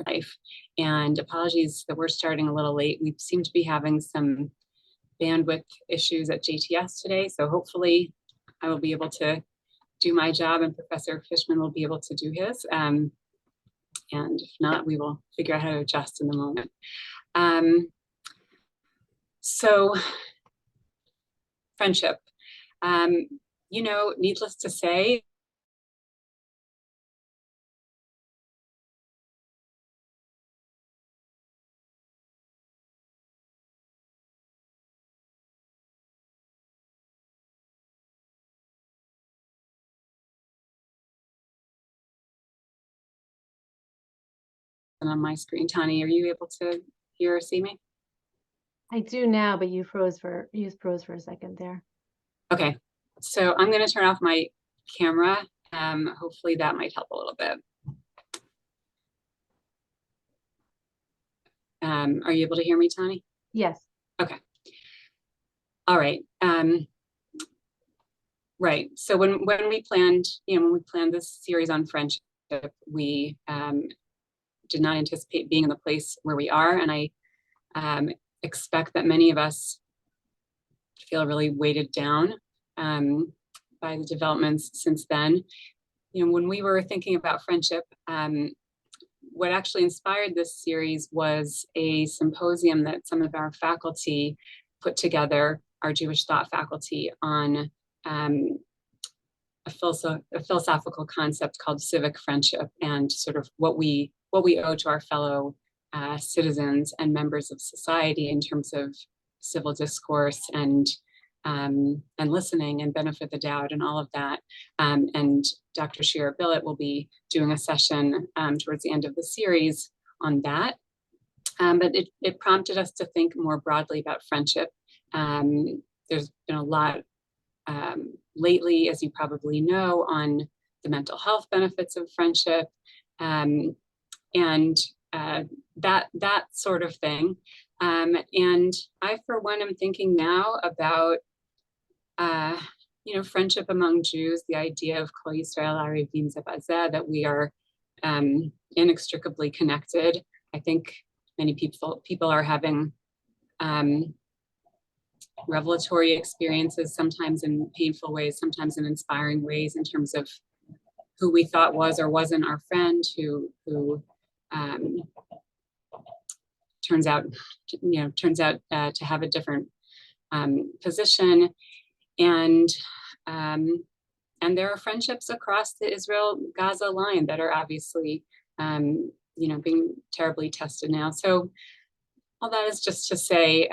life. And apologies that we're starting a little late. We seem to be having some bandwidth issues at JTS today, so hopefully I will be able to do my job and Professor Fishman will be able to do his. And if not, we will figure out how to adjust in the moment. So friendship, you know, needless to say, on my screen. Tani, are you able to hear or see me? I do now, but you froze for a second there. Okay. So I'm going to turn off my camera. Hopefully that might help a little bit. Are you able to hear me, Tani? Yes. Okay. All right. Right. So when we planned, when we planned this series on friendship, we did not anticipate being in the place where we are, and I expect that many of us feel really weighted down by the developments since then. When we were thinking about friendship, what actually inspired this series was a symposium that some of our faculty put together, our Jewish thought faculty, on a philosophical concept called civic friendship, and sort of what we owe to our fellow citizens and members of society in terms of civil discourse and listening and benefit the doubt and all of that. And Dr. Shira Billet will be doing a session towards the end of the series on that. But it prompted us to think more broadly about friendship. There's been a lot lately, as you probably know, on the mental health benefits of friendship and that sort of thing. And I, for one, am thinking now about friendship among Jews, the idea of Kol Yisrael Arevim Ze Bazeh, that we are inextricably connected. I think many people are having revelatory experiences, sometimes in painful ways, sometimes in inspiring ways, in terms of who we thought was or wasn't our friend, who turns out to have a different position. And there are friendships across the Israel-Gaza line that are obviously, being terribly tested now. So all that is just to say,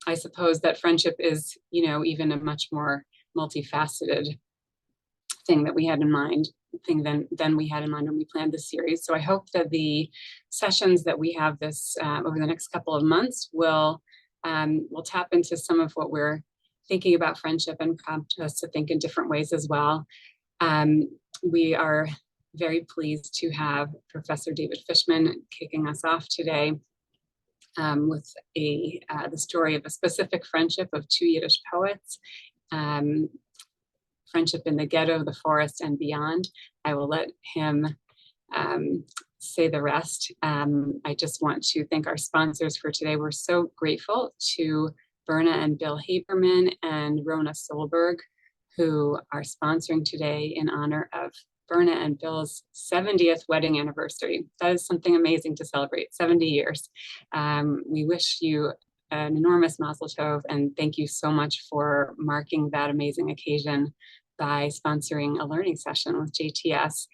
I suppose that friendship is, even a much more multifaceted thing that we had in mind, than we had in mind when we planned this series. So I hope that the sessions that we have this over the next couple of months will tap into some of what we're thinking about friendship and prompt us to think in different ways as well. We are very pleased to have Professor David Fishman kicking us off today with the story of a specific friendship of two Yiddish poets, friendship in the ghetto, the forest, and beyond. I will let him say the rest. I just want to thank our sponsors for today. We're so grateful to Verna and Bill Haberman and Rona Solberg, who are sponsoring today in honor of Verna and Bill's 70th wedding anniversary. That is something amazing to celebrate, 70 years. We wish you an enormous mazel tov, and thank you so much for marking that amazing occasion by sponsoring a learning session with JTS.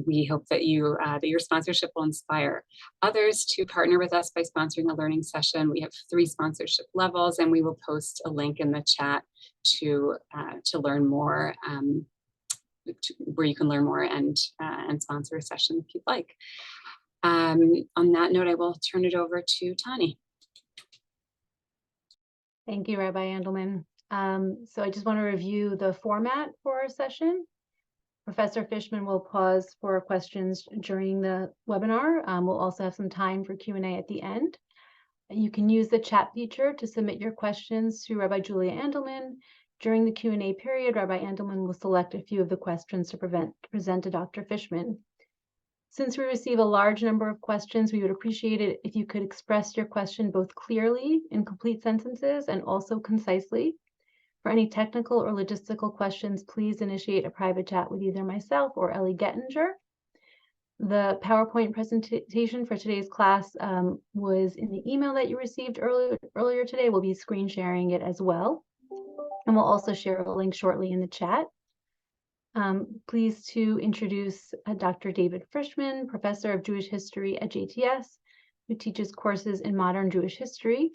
We hope that your sponsorship will inspire others to partner with us by sponsoring a learning session. We have 3 sponsorship levels, and we will post a link in the chat to learn more, where you can learn more and sponsor a session if you'd like. On that note, I will turn it over to Tani. Thank you, Rabbi Andelman. So I just want to review the format for our session. Professor Fishman will pause for questions during the webinar. We'll also have some time for Q&A at the end. You can use the chat feature to submit your questions to Rabbi Julia Andelman. During the Q&A period, Rabbi Andelman will select a few of the questions to present to Dr. Fishman. Since we receive a large number of questions, we would appreciate it if you could express your question both clearly in complete sentences and also concisely. For any technical or logistical questions, please initiate a private chat with either myself or Ellie Gettinger. The PowerPoint presentation for today's class was in the email that you received earlier today. We'll be screen sharing it as well. And we'll also share a link shortly in the chat. Pleased to introduce Dr. David Fishman, Professor of Jewish History at JTS, who teaches courses in modern Jewish history.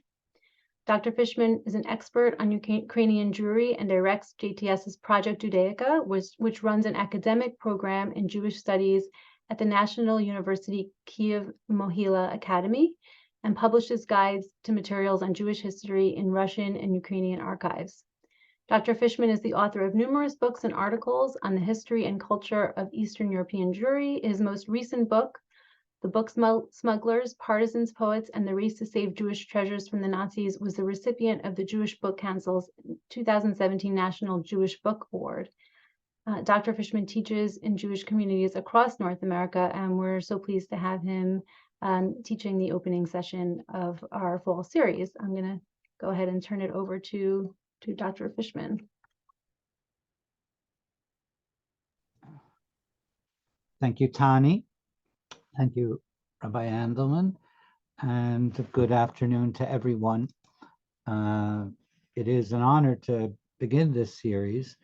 Dr. Fishman is an expert on Ukrainian Jewry and directs JTS's Project Judaica, which runs an academic program in Jewish studies at the National University Kiev Mohyla Academy and publishes guides to materials on Jewish history in Russian and Ukrainian archives. Dr. Fishman is the author of numerous books and articles on the history and culture of Eastern European Jewry. His most recent book, The Book Smugglers, Partisans, Poets, and the Race to Save Jewish Treasures from the Nazis, was the recipient of the Jewish Book Council's 2017 National Jewish Book Award. Dr. Fishman teaches in Jewish communities across North America, and we're so pleased to have him teaching the opening session of our fall series. I'm going to go ahead and turn it over to Dr. Fishman. Thank you, Tani. Thank you, Rabbi Andelman, and good afternoon to everyone. It is an honor to begin this series.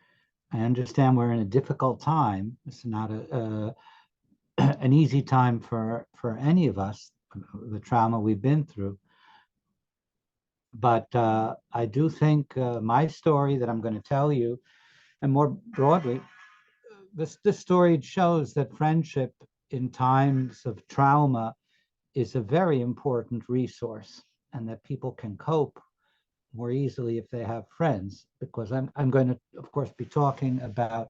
I understand we're in a difficult time. It's not an easy time for any of us, the trauma we've been through. But I do think my story that I'm going to tell you, and more broadly, this story shows that friendship in times of trauma is a very important resource, and that people can cope more easily if they have friends. Because I'm going to, of course, be talking about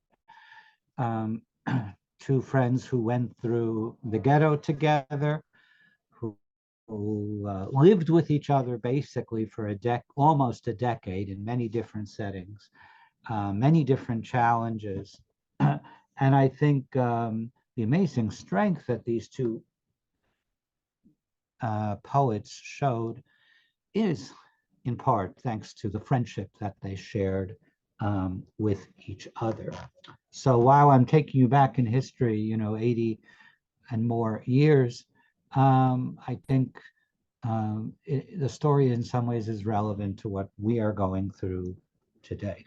two friends who went through the ghetto together, who lived with each other basically for almost a decade in many different settings, many different challenges. And I think the amazing strength that these two poets showed is in part thanks to the friendship that they shared with each other. So while I'm taking you back in history, 80 and more years, I think the story in some ways is relevant to what we are going through today.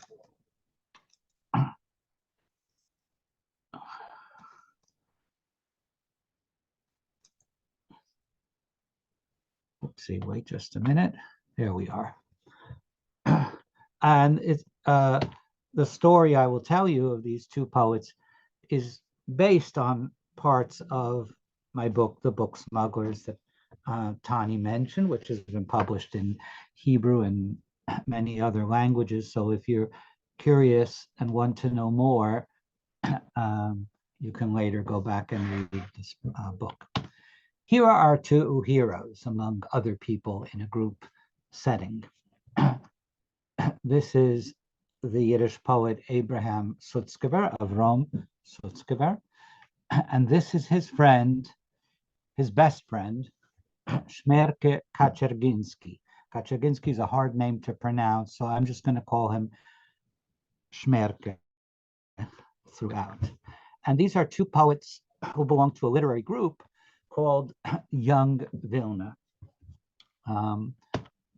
Let's see, wait just a minute. There we are. And it's the story I will tell you of these two poets is based on parts of my book, The Book Smugglers, that Tani mentioned, which has been published in Hebrew and many other languages. So if you're curious and want to know more, you can later go back and read this book. Here are our two heroes, among other people in a group setting. This is the Yiddish poet Abraham Sutzkever of Rome, Sutzkever. And this is his friend, his best friend, Shmerke Kaczerginski. Kaczerginski is a hard name to pronounce, so I'm just going to call him Shmerke throughout. And these are two poets who belong to a literary group called Young Vilna.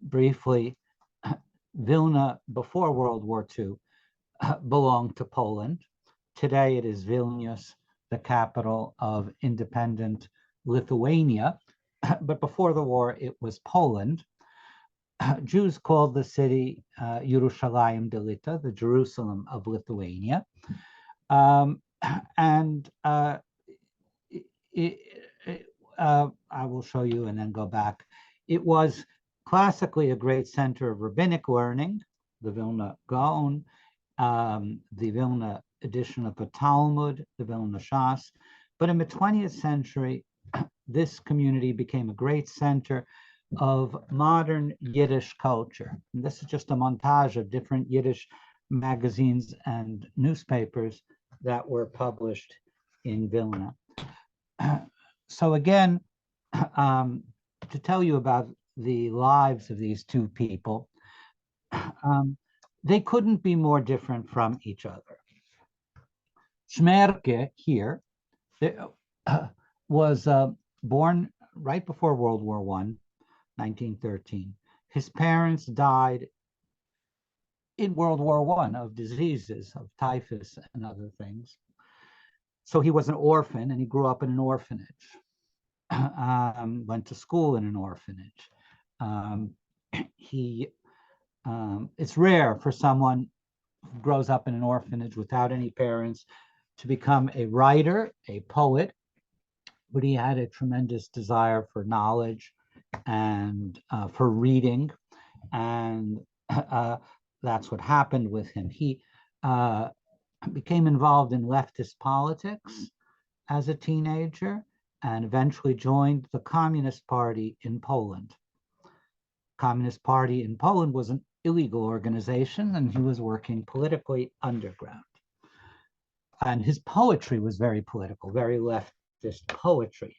Briefly, Vilna before World War II belonged to Poland. Today it is Vilnius, the capital of independent Lithuania. But before the war, it was Poland. Jews called the city Yerushalayim Delita, the Jerusalem of Lithuania. I will show you and then go back. It was classically a great center of rabbinic learning, the Vilna Gaon, the Vilna edition of the Talmud, the Vilna Shas. But in the 20th century, this community became a great center of modern Yiddish culture. And this is just a montage of different Yiddish magazines and newspapers that were published in Vilna. So again, to tell you about the lives of these two people, they couldn't be more different from each other. Shmerke here was born right before World War I, 1913. His parents died in World War I of diseases, of typhus and other things. So he was an orphan, and he grew up in an orphanage. Went to school in an orphanage. It's rare for someone who grows up in an orphanage without any parents to become a writer, a poet, but he had a tremendous desire for knowledge and for reading, and that's what happened with him. He became involved in leftist politics as a teenager and eventually joined the Communist Party in Poland. Communist Party in Poland was an illegal organization, and he was working politically underground. And his poetry was very political, very leftist poetry,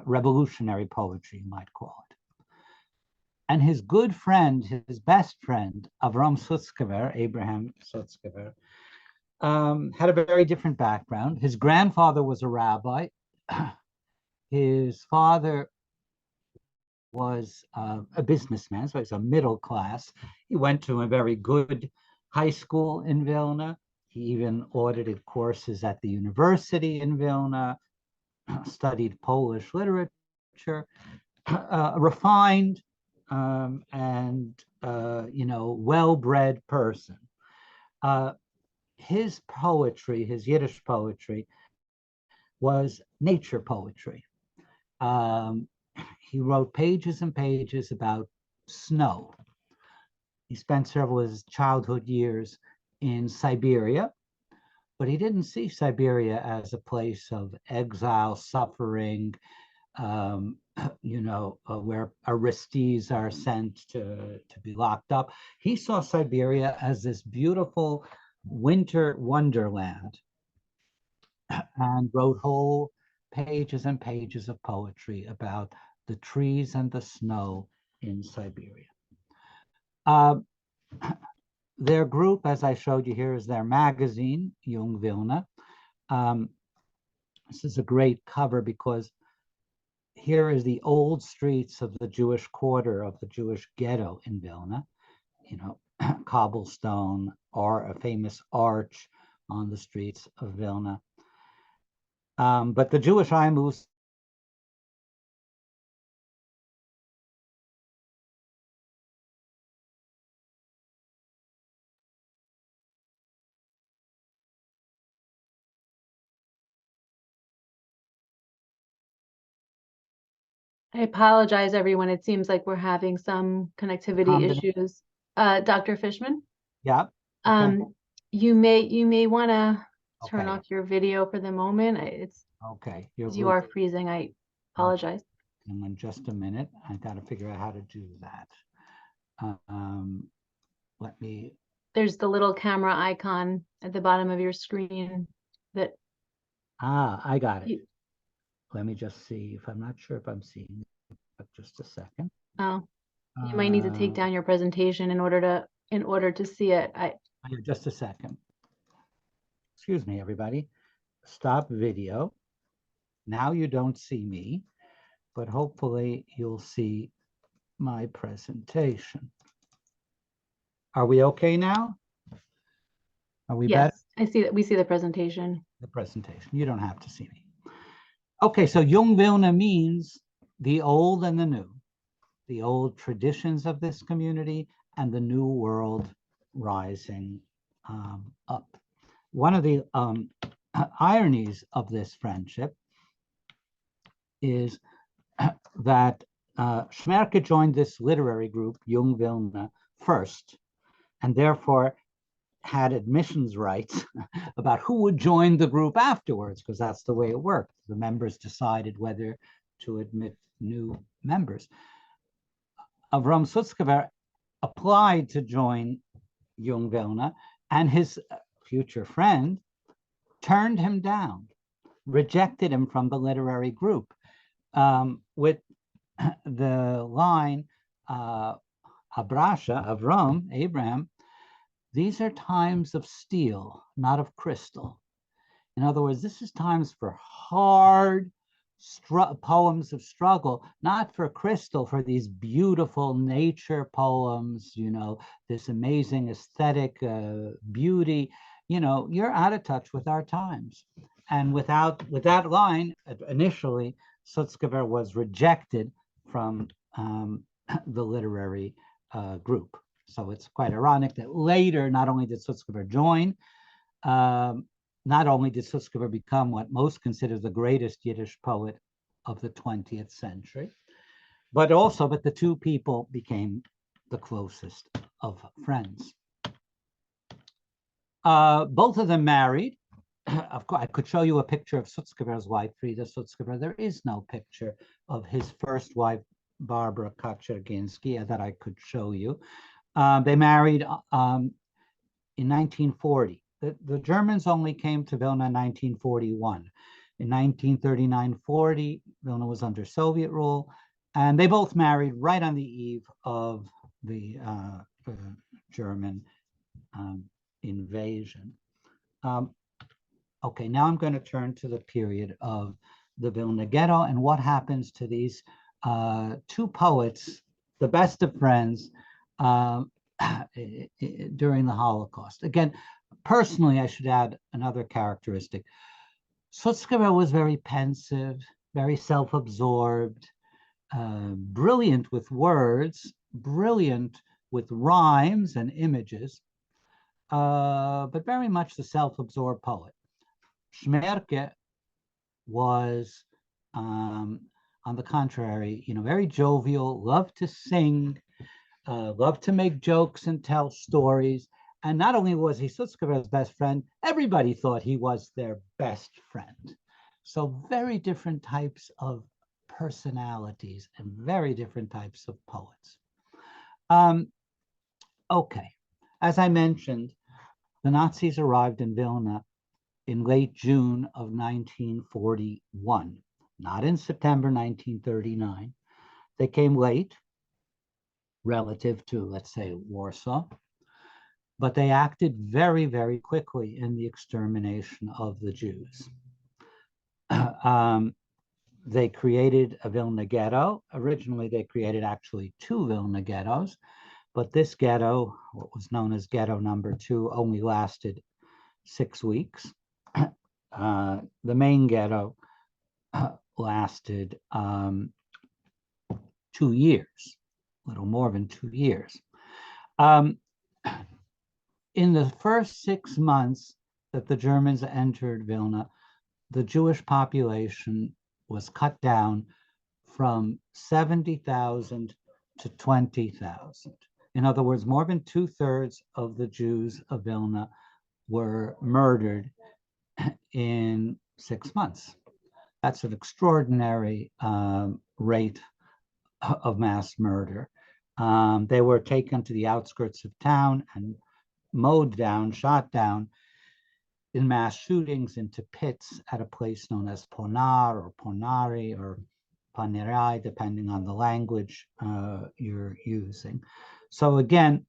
revolutionary poetry, you might call it. And his good friend, his best friend, Abraham Sutzkever, Abraham Sutzkever, had a very different background. His grandfather was a rabbi. His father was a businessman, so he's a middle class. He went to a very good high school in Vilna. He even audited courses at the university in Vilna, studied Polish literature, refined and well-bred person. His poetry, his Yiddish poetry, was nature poetry. He wrote pages and pages about snow. He spent several of his childhood years in Siberia, but he didn't see Siberia as a place of exile, suffering, where Aristides are sent to be locked up. He saw Siberia as this beautiful winter wonderland and wrote whole pages and pages of poetry about the trees and the snow in Siberia. Their group, as I showed you here, is their magazine, Jung Vilna. This is a great cover because here is the old streets of the Jewish quarter, of the Jewish ghetto in Vilna, cobblestone, or a famous arch on the streets of Vilna. But the Jewish Imus I apologize, everyone. It seems like we're having some connectivity issues. Dr. Fishman? Yeah. Okay. You may want to turn Okay. off your video for the moment. It's okay. you are freezing. I apologize. Okay. In just a minute, I got to figure out how to do that. Let me. There's the little camera icon at the bottom of your screen that. I got it. Let me just see if I'm not sure if I'm seeing it, but just a second. Oh, you might need to take down your presentation in order to see it. Just a second. Excuse me, everybody. Stop video. Now you don't see me, but hopefully you'll see my presentation. Are we okay now? Are we better? Yes, I see that. We see the presentation. The presentation. You don't have to see me. Okay, so Jung Vilna means the old and the new, the old traditions of this community and the new world rising up. One of the ironies of this friendship is that Shmerke joined this literary group, Jung Vilna, first, and therefore had admissions rights about who would join the group afterwards, because that's the way it worked. The members decided whether to admit new members. Avram Sutzkever applied to join Jung Vilna, and his future friend turned him down. rejected him from the literary group with the line, Abrasha, Abraham, these are times of steel, not of crystal. In other words, this is times for hard poems of struggle, not for crystal, for these beautiful nature poems, you know, this amazing aesthetic beauty. You know, you're out of touch with our times. And with that line, initially, Sutzkever was rejected from the literary group. So it's quite ironic that later, not only did Sutzkever join, not only did Sutzkever become what most consider the greatest Yiddish poet of the 20th century, but the two people became the closest of friends. Both of them married. Of course, I could show you a picture of Sutzkever's wife, Frida Sutzkever. There is no picture of his first wife, Barbara Kaczerginski, that I could show you. They married in 1940. The Germans only came to Vilna in 1941. In 1939-40, Vilna was under Soviet rule, and they both married right on the eve of the German invasion. Okay, now I'm going to turn to the period of the Vilna Ghetto and what happens to these two poets, the best of friends, during the Holocaust. Again, personally, I should add another characteristic. Sutzkever was very pensive, very self-absorbed, brilliant with words, brilliant with rhymes and images, but very much the self-absorbed poet. Shmerke was, on the contrary, you know, very jovial, loved to sing, loved to make jokes and tell stories. And not only was he Sutzkever's best friend, everybody thought he was their best friend. So very different types of personalities and very different types of poets. Okay, as I mentioned, the Nazis arrived in Vilna in late June of 1941, not in September 1939. They came late relative to, let's say, Warsaw, but they acted very, very quickly in the extermination of the Jews. They created a Vilna ghetto. Originally, they created actually two Vilna ghettos, but this ghetto, what was known as ghetto number 2, only lasted 6 weeks. The main ghetto lasted 2 years, a little more than 2 years. In the first 6 months that the Germans entered Vilna, the Jewish population was cut down from 70,000 to 20,000. In other words, more than 2/3 of the Jews of Vilna were murdered in 6 months. That's an extraordinary rate of mass murder. They were taken to the outskirts of town and mowed down, shot down in mass shootings into pits at a place known as Ponar or Ponari or Panerai, depending on the language you're using. So again,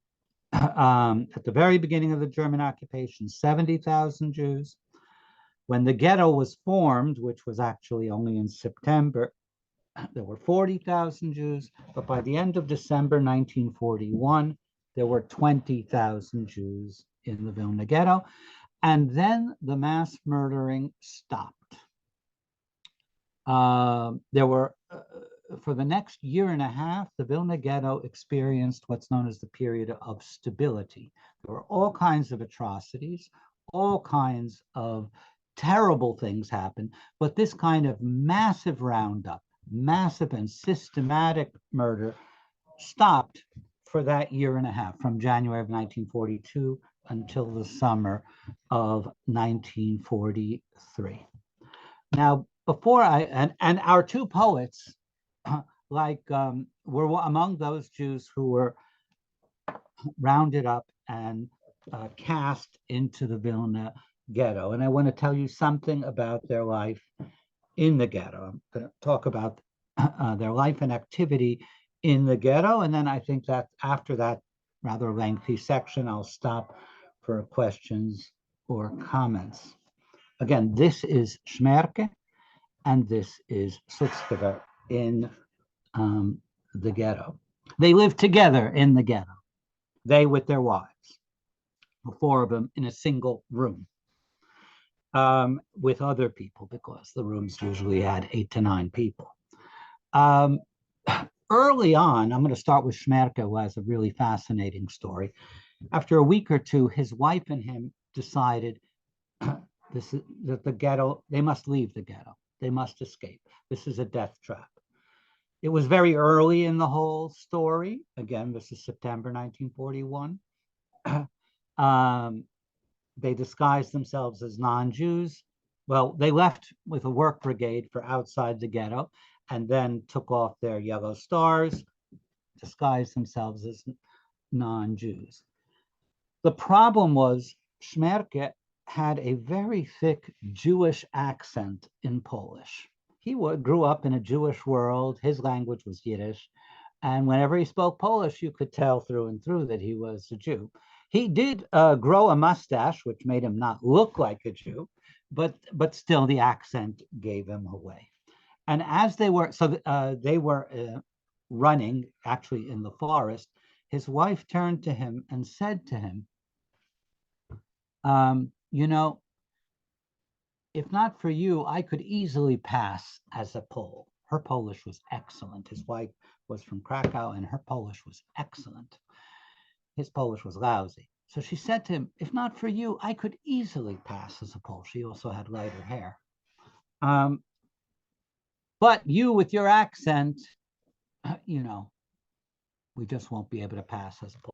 at the very beginning of the German occupation, 70,000 Jews. When the ghetto was formed, which was actually only in September, there were 40,000 Jews, but by the end of December 1941, there were 20,000 Jews in the Vilna ghetto. And then the mass murdering stopped. There were, for the next year and a half, the Vilna ghetto experienced what's known as the period of stability. There were all kinds of atrocities, all kinds of terrible things happened, but this kind of massive roundup, massive and systematic murder stopped for that year and a half, from January of 1942 until the summer of 1943. Now, before and our two poets, were among those Jews who were rounded up and cast into the Vilna ghetto. And I want to tell you something about their life in the ghetto. I'm going to talk about their life and activity in the ghetto. And then I think that after that rather lengthy section, I'll stop for questions or comments. Again, this is Shmerke, and this is Sutzkever in the ghetto. They live together in the ghetto, they with their wives, the four of them in a single room with other people, because the rooms usually had 8 to 9 people. Early on, I'm going to start with Shmerke, who has a really fascinating story. After a week or two, his wife and him decided that the ghetto, they must leave the ghetto. They must escape. This is a death trap. It was very early in the whole story. Again, this is September 1941. They disguised themselves as non-Jews. Well, they left with a work brigade for outside the ghetto, and then took off their yellow stars, disguised themselves as non-Jews. The problem was Shmerke had a very thick Jewish accent in Polish. He grew up in a Jewish world. His language was Yiddish. And whenever he spoke Polish, you could tell through and through that he was a Jew. He did grow a mustache, which made him not look like a Jew, but still the accent gave him away. And as they were, they were running actually in the forest, his wife turned to him and said to him, you know, if not for you, I could easily pass as a Pole. Her Polish was excellent. His wife was from Krakow, and her Polish was excellent. His Polish was lousy. So she said to him, if not for you, I could easily pass as a Pole. She also had lighter hair. But you with your accent, you know, we just won't be able to pass as a Pole.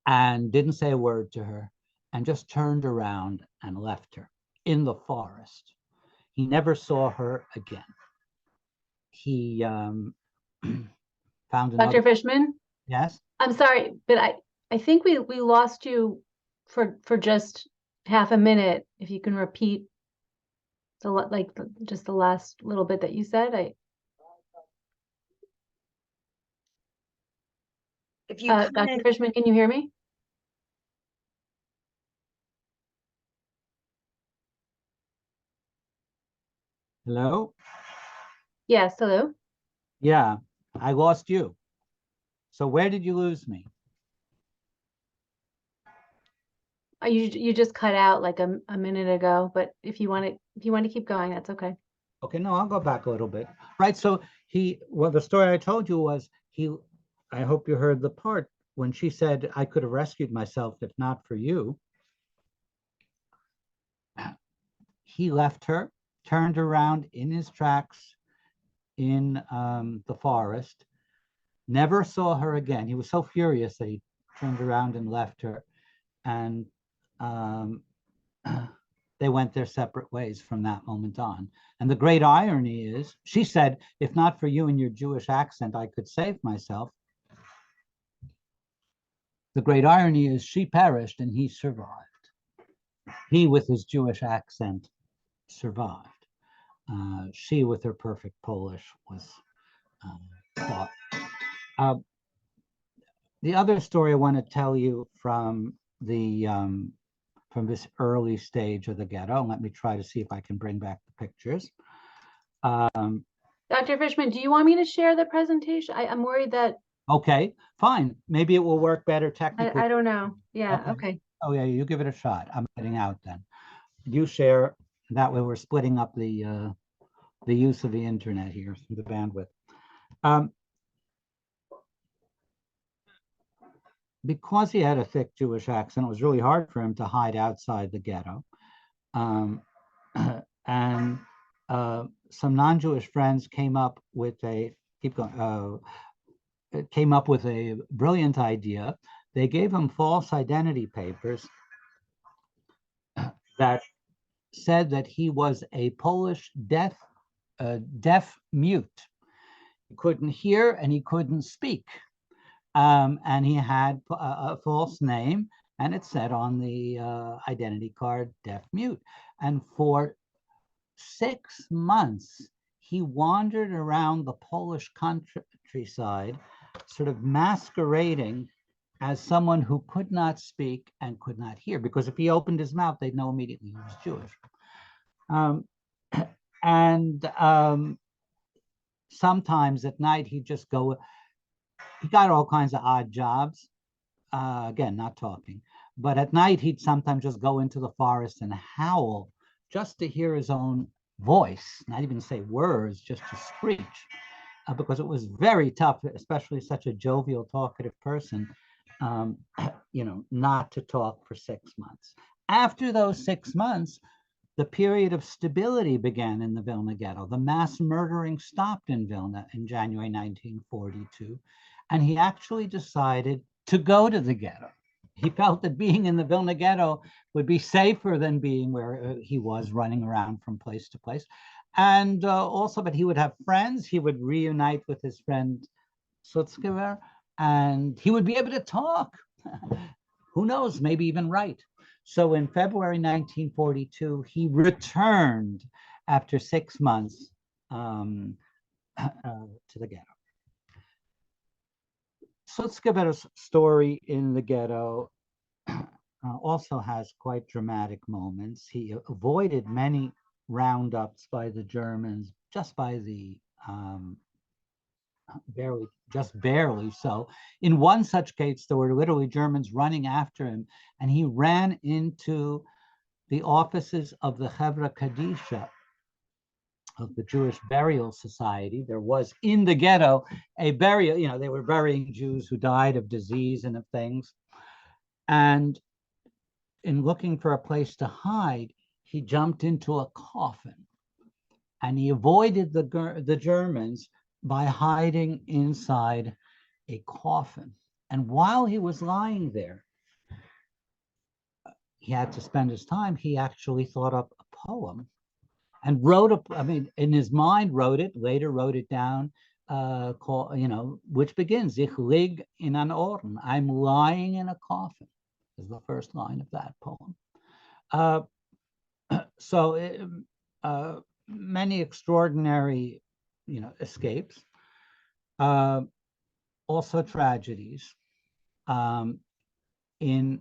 And didn't say a word to her, and just turned around and left her in the forest. He never saw her again. He found another. Dr. Fishman? Yes? I'm sorry, but I think we lost you for just half a minute. If you can repeat just the last little bit that you said. If you Dr. Fishman, can you hear me? Hello? Yes, hello. Yeah, I lost you. So where did you lose me? You just cut out like a minute ago, but if you want to keep going, that's okay. Okay, no, I'll go back a little bit. Right, so well, the story I told you was I hope you heard the part when she said, I could have rescued myself if not for you. He left her, turned around in his tracks in the forest, never saw her again. He was so furious that he turned around and left her, and they went their separate ways from that moment on. And the great irony is, she said, if not for you and your Jewish accent, I could save myself. The great irony is she perished and he survived. He, with his Jewish accent, survived. She, with her perfect Polish, was caught. The other story I want to tell you from this early stage of the ghetto, let me try to see if I can bring back the pictures. Dr. Fishman, do you want me to share the presentation? I'm worried that. Okay, fine. Maybe it will work better technically. I don't know. Yeah, okay. Oh yeah, you give it a shot. I'm heading out then. You share, that way we're splitting up the use of the internet here, the bandwidth. Because he had a thick Jewish accent, it was really hard for him to hide outside the ghetto. And some non-Jewish friends came up with came up with a brilliant idea. They gave him false identity papers that said that he was a Polish deaf mute. He couldn't hear and he couldn't speak. And he had a false name, and it said on the identity card, deaf mute. And for 6 months, he wandered around the Polish countryside, sort of masquerading as someone who could not speak and could not hear, because if he opened his mouth, they'd know immediately he was Jewish. Sometimes at night, he'd just go, he got all kinds of odd jobs. Again, not talking. But at night, he'd sometimes just go into the forest and howl just to hear his own voice, not even say words, just to screech, because it was very tough, especially such a jovial, talkative person, not to talk for 6 months. After those 6 months, the period of stability began in the Vilna ghetto. The mass murdering stopped in Vilna in January 1942, and he actually decided to go to the ghetto. He felt that being in the Vilna ghetto would be safer than being where he was running around from place to place. And also, but he would have friends. He would reunite with his friend Sutzkever, and he would be able to talk. Who knows, maybe even write. So in February 1942, he returned after 6 months to the ghetto. Sutzkever's story in the ghetto also has quite dramatic moments. He avoided many roundups by the Germans, just by the barely so. In one such case, there were literally Germans running after him, and he ran into the offices of the Chevra Kadisha, of the Jewish Burial Society. There was in the ghetto a burial, they were burying Jews who died of disease and of things. And in looking for a place to hide, he jumped into a coffin, and he avoided the Germans by hiding inside a coffin. And while he was lying there, he had to spend his time. He actually thought up a poem and in his mind wrote it, later wrote it down, which begins, Ich lieg in an Orden. I'm lying in a coffin, is the first line of that poem. Many extraordinary, escapes, also tragedies. In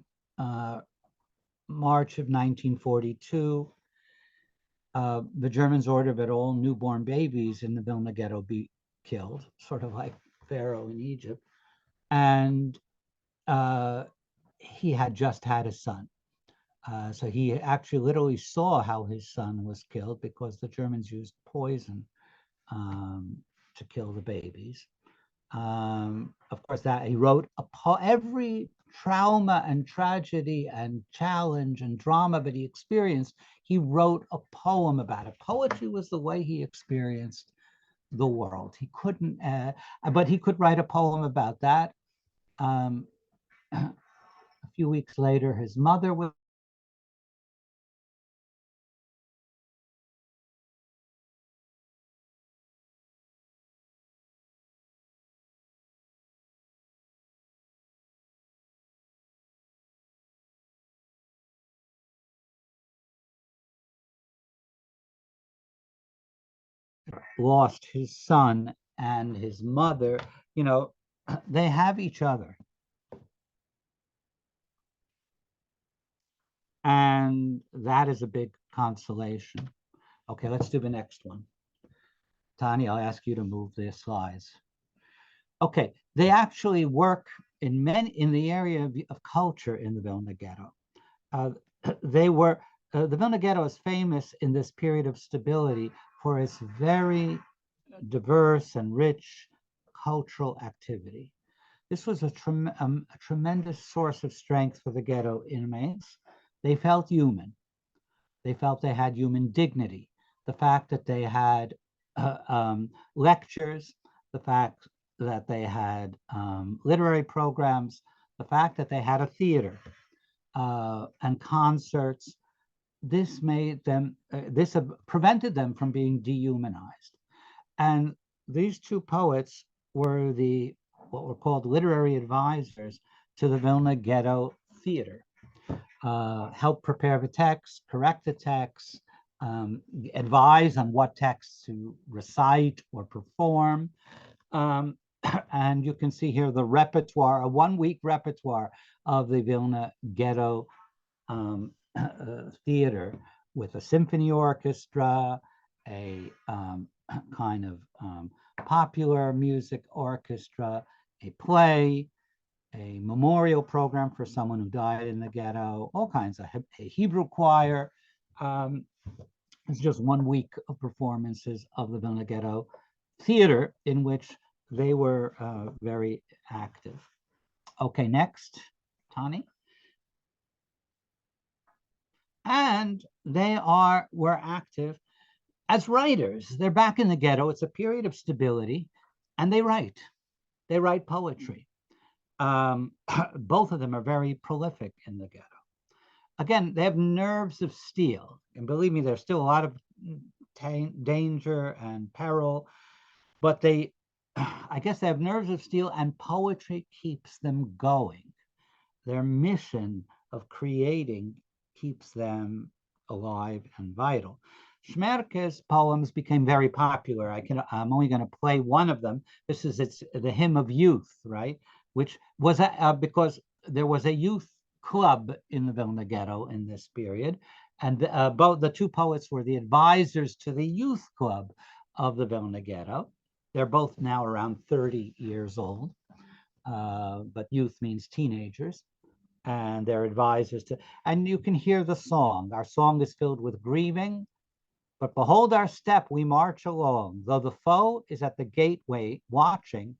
March of 1942, the Germans ordered that all newborn babies in the Vilna ghetto be killed, sort of like Pharaoh in Egypt. And he had just had a son. So he actually literally saw how his son was killed, because the Germans used poison to kill the babies. Of course, that he wrote every trauma and tragedy and challenge and drama that he experienced, he wrote a poem about it. Poetry was the way he experienced the world. He couldn't, but he could write a poem about that. A few weeks later, his mother was lost his son, and his mother, they have each other. And that is a big consolation. Okay, let's do the next one. Tani, I'll ask you to move the slides. Okay, they actually work in the area of culture in the Vilna ghetto. The Vilna ghetto is famous in this period of stability for its very diverse and rich cultural activity. This was a tremendous source of strength for the ghetto inmates. They felt human. They felt they had human dignity. The fact that they had lectures, the fact that they had literary programs, the fact that they had a theater and concerts, this made them, this prevented them from being dehumanized. And these two poets were what were called literary advisors to the Vilna Ghetto theater. Help prepare the text, correct the text, advise on what texts to recite or perform. And you can see here the repertoire, a one-week repertoire of the Vilna Ghetto theater with a symphony orchestra, a kind of popular music orchestra, a play, a memorial program for someone who died in the ghetto, all kinds of a Hebrew choir. It's just 1 week of performances of the Vilna Ghetto theater in which they were very active. Okay, next, Tani. And they were active as writers. They're back in the ghetto. It's a period of stability, and they write. They write poetry. Both of them are very prolific in the ghetto. Again, they have nerves of steel. And believe me, there's still a lot of danger and peril, but I guess they have nerves of steel, and poetry keeps them going. Their mission of creating keeps them alive and vital. Shmerke's poems became very popular. I'm only going to play one of them. It's the Hymn of Youth, right? Which was because there was a youth club in the Vilna Ghetto in this period, and both the two poets were the advisors to the youth club of the Vilna Ghetto. They're both now around 30 years old, but youth means teenagers, and they're advisors to. And you can hear the song. Our song is filled with grieving, but behold our step, we march along. Though the foe is at the gateway watching,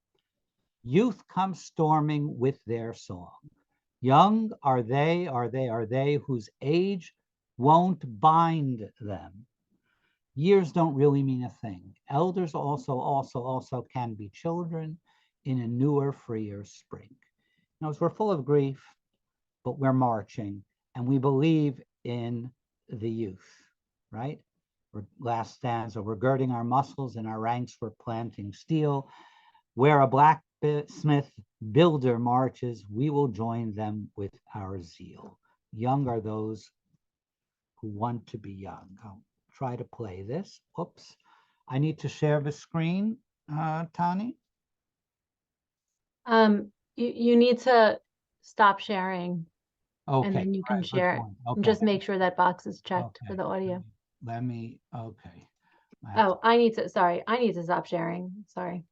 youth come storming with their song. Young are they whose age won't bind them. Years don't really mean a thing. Elders also can be children in a newer, freer spring. Now, as we're full of grief, but we're marching, and we believe in the youth, right? Last stanza, we're girding our muscles, in our ranks we're planting steel. Where a blacksmith builder marches, we will join them with our zeal. Young are those who want to be young. I'll try to play this. Oops. I need to share the screen, Tani. You need to stop sharing. Okay. And then you can share it. Okay. Just make sure that box is checked for the audio. Okay. I need to stop sharing. Sorry.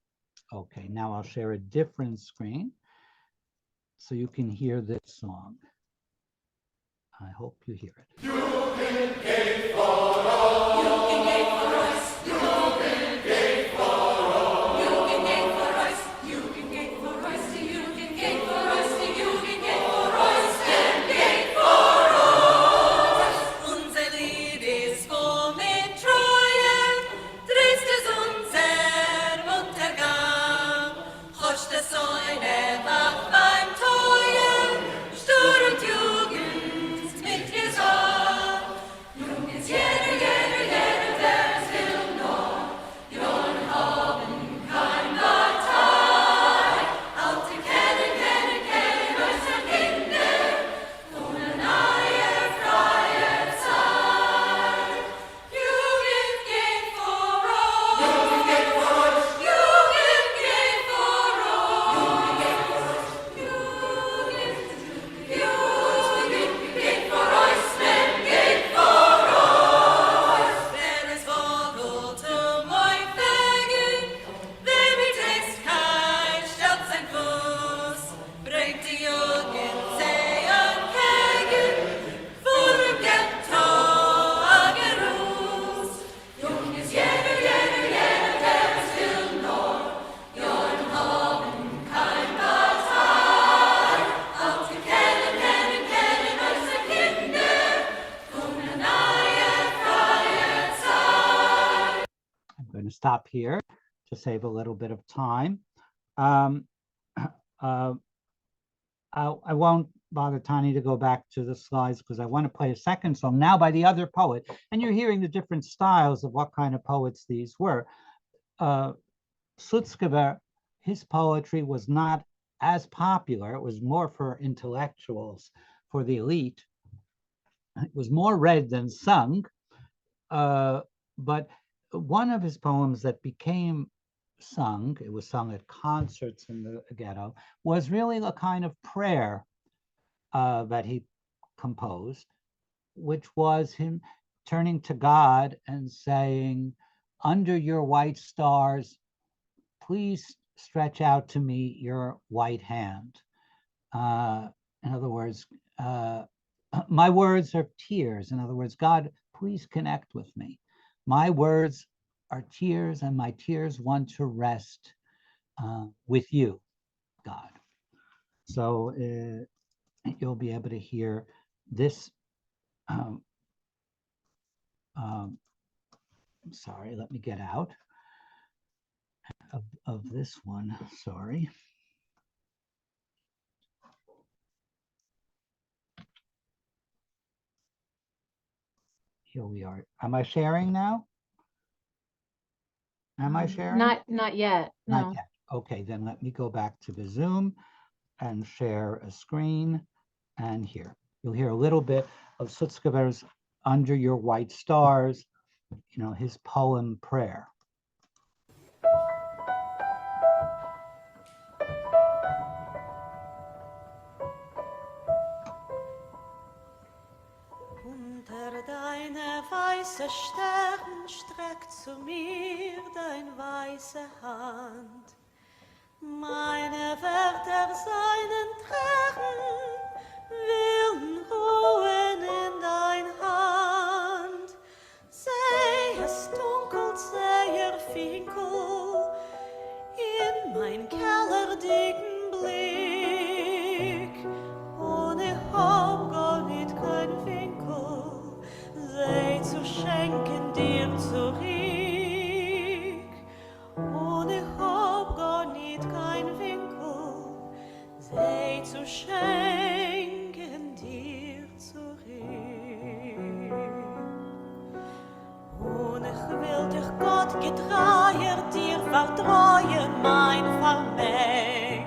Okay, now I'll share a different screen so you can hear this song. I hope you hear it. You can gate for all. You can gate for us. You can gate for all. You can gate for us. You can gate for us. You can gate for us. You can gate for us. And gate for all. Unser Lied ist voll mit Treue. Trist ist unser Untergang. Hosch der Säune wach beim Teuer. Stur und Jugend mit Gesang. Jung ist jeder, der es will noch. Jungen haben kein Partei. Alte kennen unsere Kinder. Von einer neuen, freien Zeit. Jugend geht voraus. Jugend geht voraus. Jugend geht voraus. Jugend geht voraus. Jugend geht voraus. Men geht voraus. Wer es vogelt euch Wegen, wer mit Dreckigkeit stellt sein Fuß, bringt die Jugend sehen Kegen, vor dem Ghetto Agerus. Jung ist jeder, der es will noch. Jungen haben kein Partei. Alte kennen unsere Kinder. Von einer neuen, freien Zeit. I'm going to stop here to save a little bit of time. Um, uh, I won't bother Tani to go back to the slides because I want to play a second song now by the other poet. And you're hearing the different styles of what kind of poets these were. Sutzkever, his poetry was not as popular. It was more for intellectuals, for the elite. It was more read than sung. But one of his poems that became sung, it was sung at concerts in the ghetto, was really a kind of prayer that he composed, which was him turning to God and saying, under your white stars, please stretch out to me your white hand. In other words, my words are tears. In other words, God, please connect with me. My words are tears, and my tears want to rest with you, God. So you'll be able to hear this. Sorry, let me get out of this one. Sorry. Here we are. Am I sharing now? Am I sharing? Not yet. No. Not yet. Okay, then let me go back to the Zoom and share a screen. And here, you'll hear a little bit of Sutzkever's Under Your White Stars, you know, his poem prayer. Unter deine weiße Stern streckt zu mir dein weiße Hand. Meine Wörter seinen Tränen willen ruhen in dein Hand. Sei es dunkel, sei finkel, in mein kellerdicken Blick. Ohne Hab gar nicht kein Winkel, sei zu schenken dir zurück. Ohne Hab gar nicht kein Winkel, sei zu schenken dir zurück. Und ich will dich Gott getreuer dir vertreuen, mein Vermeck,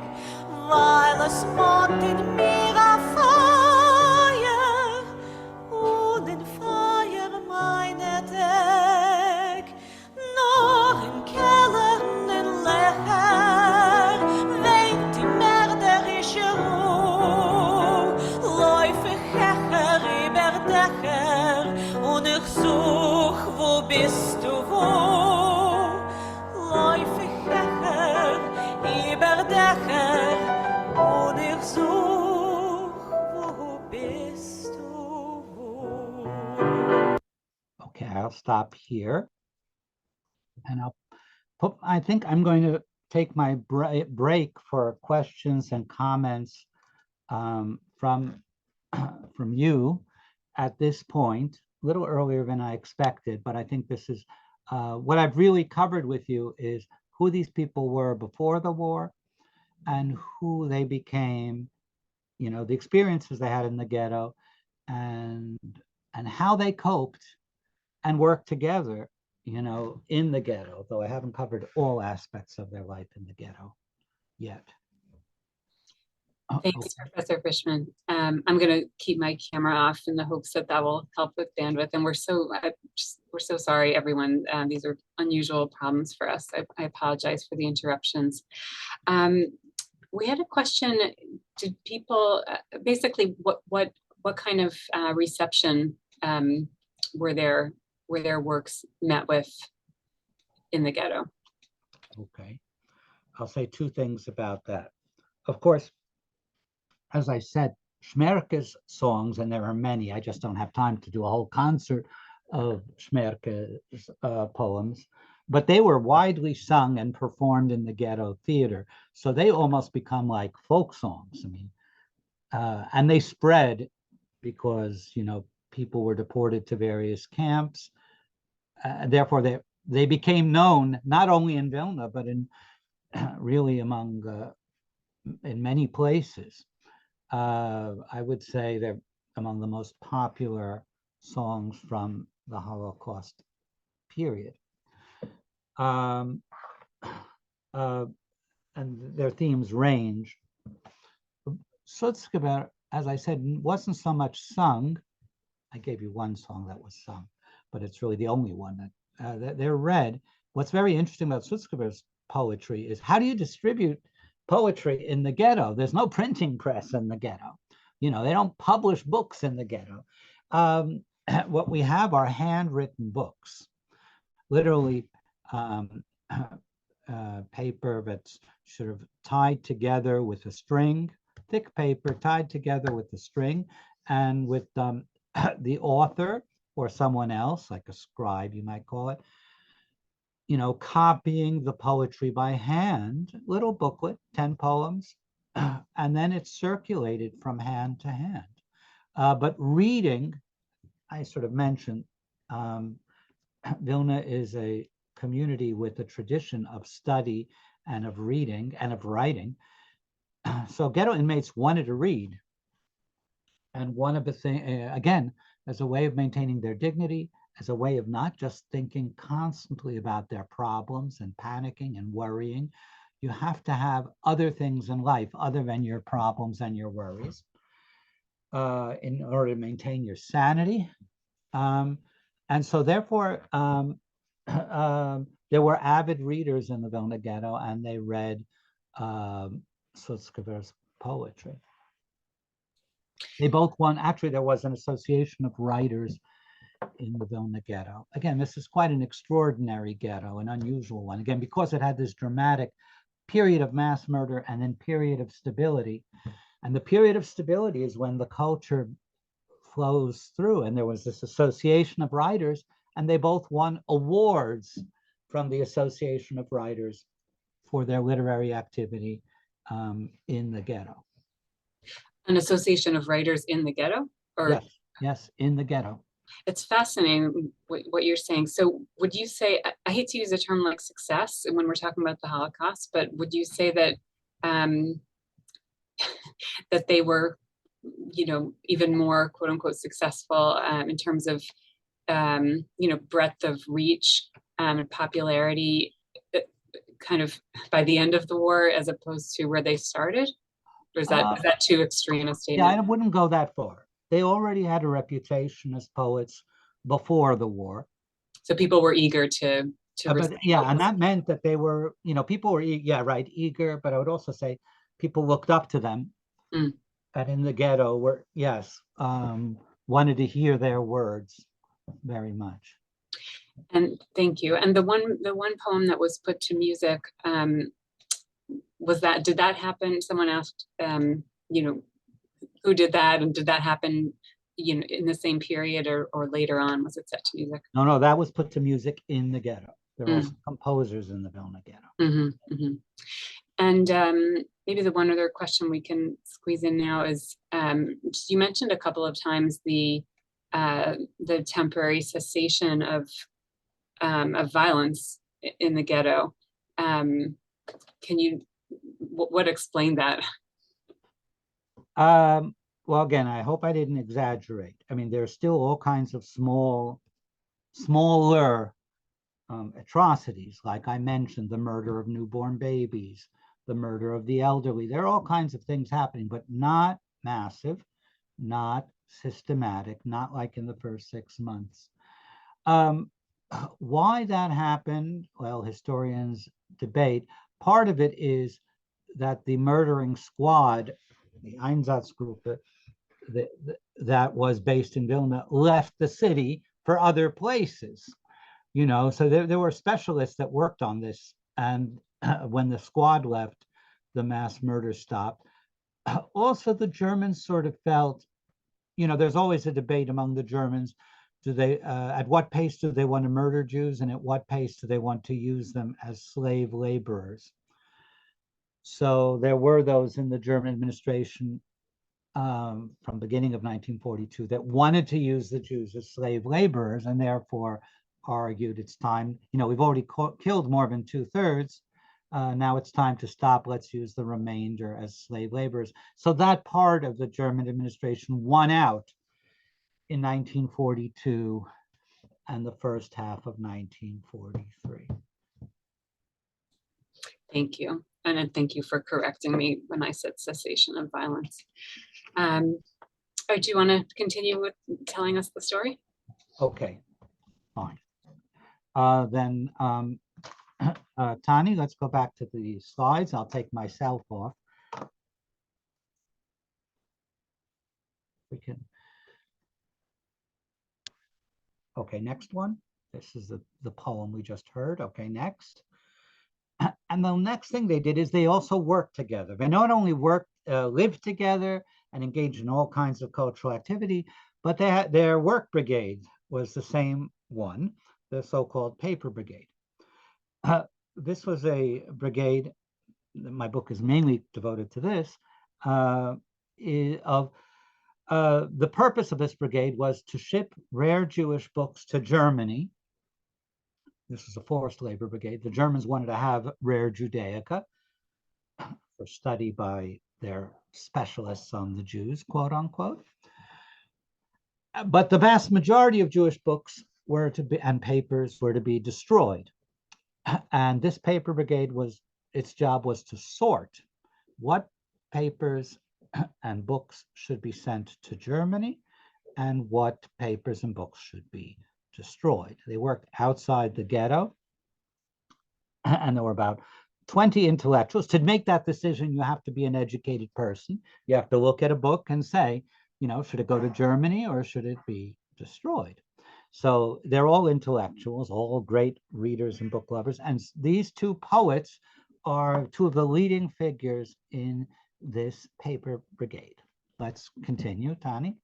weil es mont in mir a Feuer und in Feuer meine Deck. Nur im Keller in Lecher weint die mörderische Ruhe. Läufe ich Hecher über Dächer und ich such, wo bist du, wo? Läufe ich Hecher über Dächer und ich such, wo bist du, wo? Okay, I'll stop here. And I think I'm going to take my break for questions and comments from you at this point, a little earlier than I expected, but I think this is what I've really covered with you is who these people were before the war and who they became, you know, the experiences they had in the ghetto and how they coped and worked together, you know, in the ghetto, though I haven't covered all aspects of their life in the ghetto yet. Thanks, Professor Fishman. I'm going to keep my camera off in the hopes that that will help with bandwidth. And we're so sorry, everyone. These are unusual problems for us. I apologize for the interruptions. We had a question. Did people basically what kind of reception were their works met with in the ghetto? Okay, I'll say two things about that. Of course, as I said, Shmerke's songs, and there are many, I just don't have time to do a whole concert of Shmerke's poems, but they were widely sung and performed in the ghetto theater. So they almost become like folk songs. I mean, and they spread because, you know, people were deported to various camps. Therefore, they became known not only in Vilna, but in really among, in many places. I would say they're among the most popular songs from the Holocaust period. And their themes range. Sutzkever, as I said, wasn't so much sung. I gave you one song that was sung, but it's really the only one that they're read. What's very interesting about Sutzkever's poetry is how do you distribute poetry in the ghetto? There's no printing press in the ghetto. They don't publish books in the ghetto. What we have are handwritten books, literally paper that's sort of tied together with a string, thick paper tied together with a string, and with the author or someone else, like a scribe, you might call it, copying the poetry by hand, little booklet, 10 poems, and then it's circulated from hand to hand. But reading, I sort of mentioned, Vilna is a community with a tradition of study and of reading and of writing. So ghetto inmates wanted to read. And one of the things, again, as a way of maintaining their dignity, as a way of not just thinking constantly about their problems and panicking and worrying, you have to have other things in life other than your problems and your worries in order to maintain your sanity. And so therefore, there were avid readers in the Vilna ghetto, and they read Sutzkever's poetry. They both won. Actually, there was an association of writers in the Vilna ghetto. Again, this is quite an extraordinary ghetto, an unusual one. Again, because it had this dramatic period of mass murder and then period of stability. And the period of stability is when the culture flows through. And there was this association of writers, and they both won awards from the Association of Writers for their literary activity in the ghetto. An association of writers in the ghetto? Or Yes, in the ghetto. It's fascinating what you're saying. So would you say, I hate to use a term like success when we're talking about the Holocaust, but would you say that that they were, even more quote unquote successful in terms of, breadth of reach and popularity kind of by the end of the war as opposed to where they started? Or is that too extreme a statement? Yeah, I wouldn't go that far. They already had a reputation as poets before the war. So people were eager to but yeah, and that meant that they were, people were, eager, but I would also say people looked up to them. And in the ghetto were, wanted to hear their words very much. And thank you. And the one poem that was put to music, did that happen? Someone asked, who did that, and did that happen, in the same period or later on? Was it set to music? No, that was put to music in the ghetto. There are also composers in the Vilna ghetto. And maybe the one other question we can squeeze in now is, you mentioned a couple of times the temporary cessation of violence in the ghetto. Can you, what explained that? Well, again, I hope I didn't exaggerate. I mean, there's still all kinds of smaller atrocities, like I mentioned, the murder of newborn babies, the murder of the elderly. There are all kinds of things happening, but not massive, not systematic, not like in the first 6 months. Why that happened? Well, historians debate. Part of it is that the murdering squad, the Einsatzgruppe, that was based in Vilna, left the city for other places. So there were specialists that worked on this. And when the squad left, the mass murder stopped. Also, the Germans sort of felt, there's always a debate among the Germans. Do they, at what pace do they want to murder Jews, and at what pace do they want to use them as slave laborers? So there were those in the German administration from beginning of 1942 that wanted to use the Jews as slave laborers, and therefore argued it's time. We've already killed more than 2/3 Now it's time to stop. Let's use the remainder as slave laborers. So that part of the German administration won out in 1942 and the first half of 1943. Thank you. And then thank you for correcting me when I said cessation of violence. Oh, do you want to continue with telling us the story? Okay, fine. Then Tani, let's go back to the slides. I'll take myself off. We can. Okay, next one. This is the poem we just heard. Okay, next. And the next thing they did is they also worked together. They not only lived together and engaged in all kinds of cultural activity, but they had, their work brigade was the same one, the so-called paper brigade. This was a brigade, my book is mainly devoted to this, the purpose of this brigade was to ship rare Jewish books to Germany. This was a forced labor brigade. The Germans wanted to have rare Judaica for study by their specialists on the Jews, quote unquote. But the vast majority of Jewish books were to be, and papers were to be destroyed. And this paper brigade its job was to sort what papers and books should be sent to Germany and what papers and books should be destroyed. They worked outside the ghetto, and there were about 20 intellectuals. To make that decision, you have to be an educated person. You have to look at a book and say, you know, should it go to Germany or should it be destroyed? So they're all intellectuals, all great readers and book lovers. And these two poets are two of the leading figures in this paper brigade. Let's continue, Tani.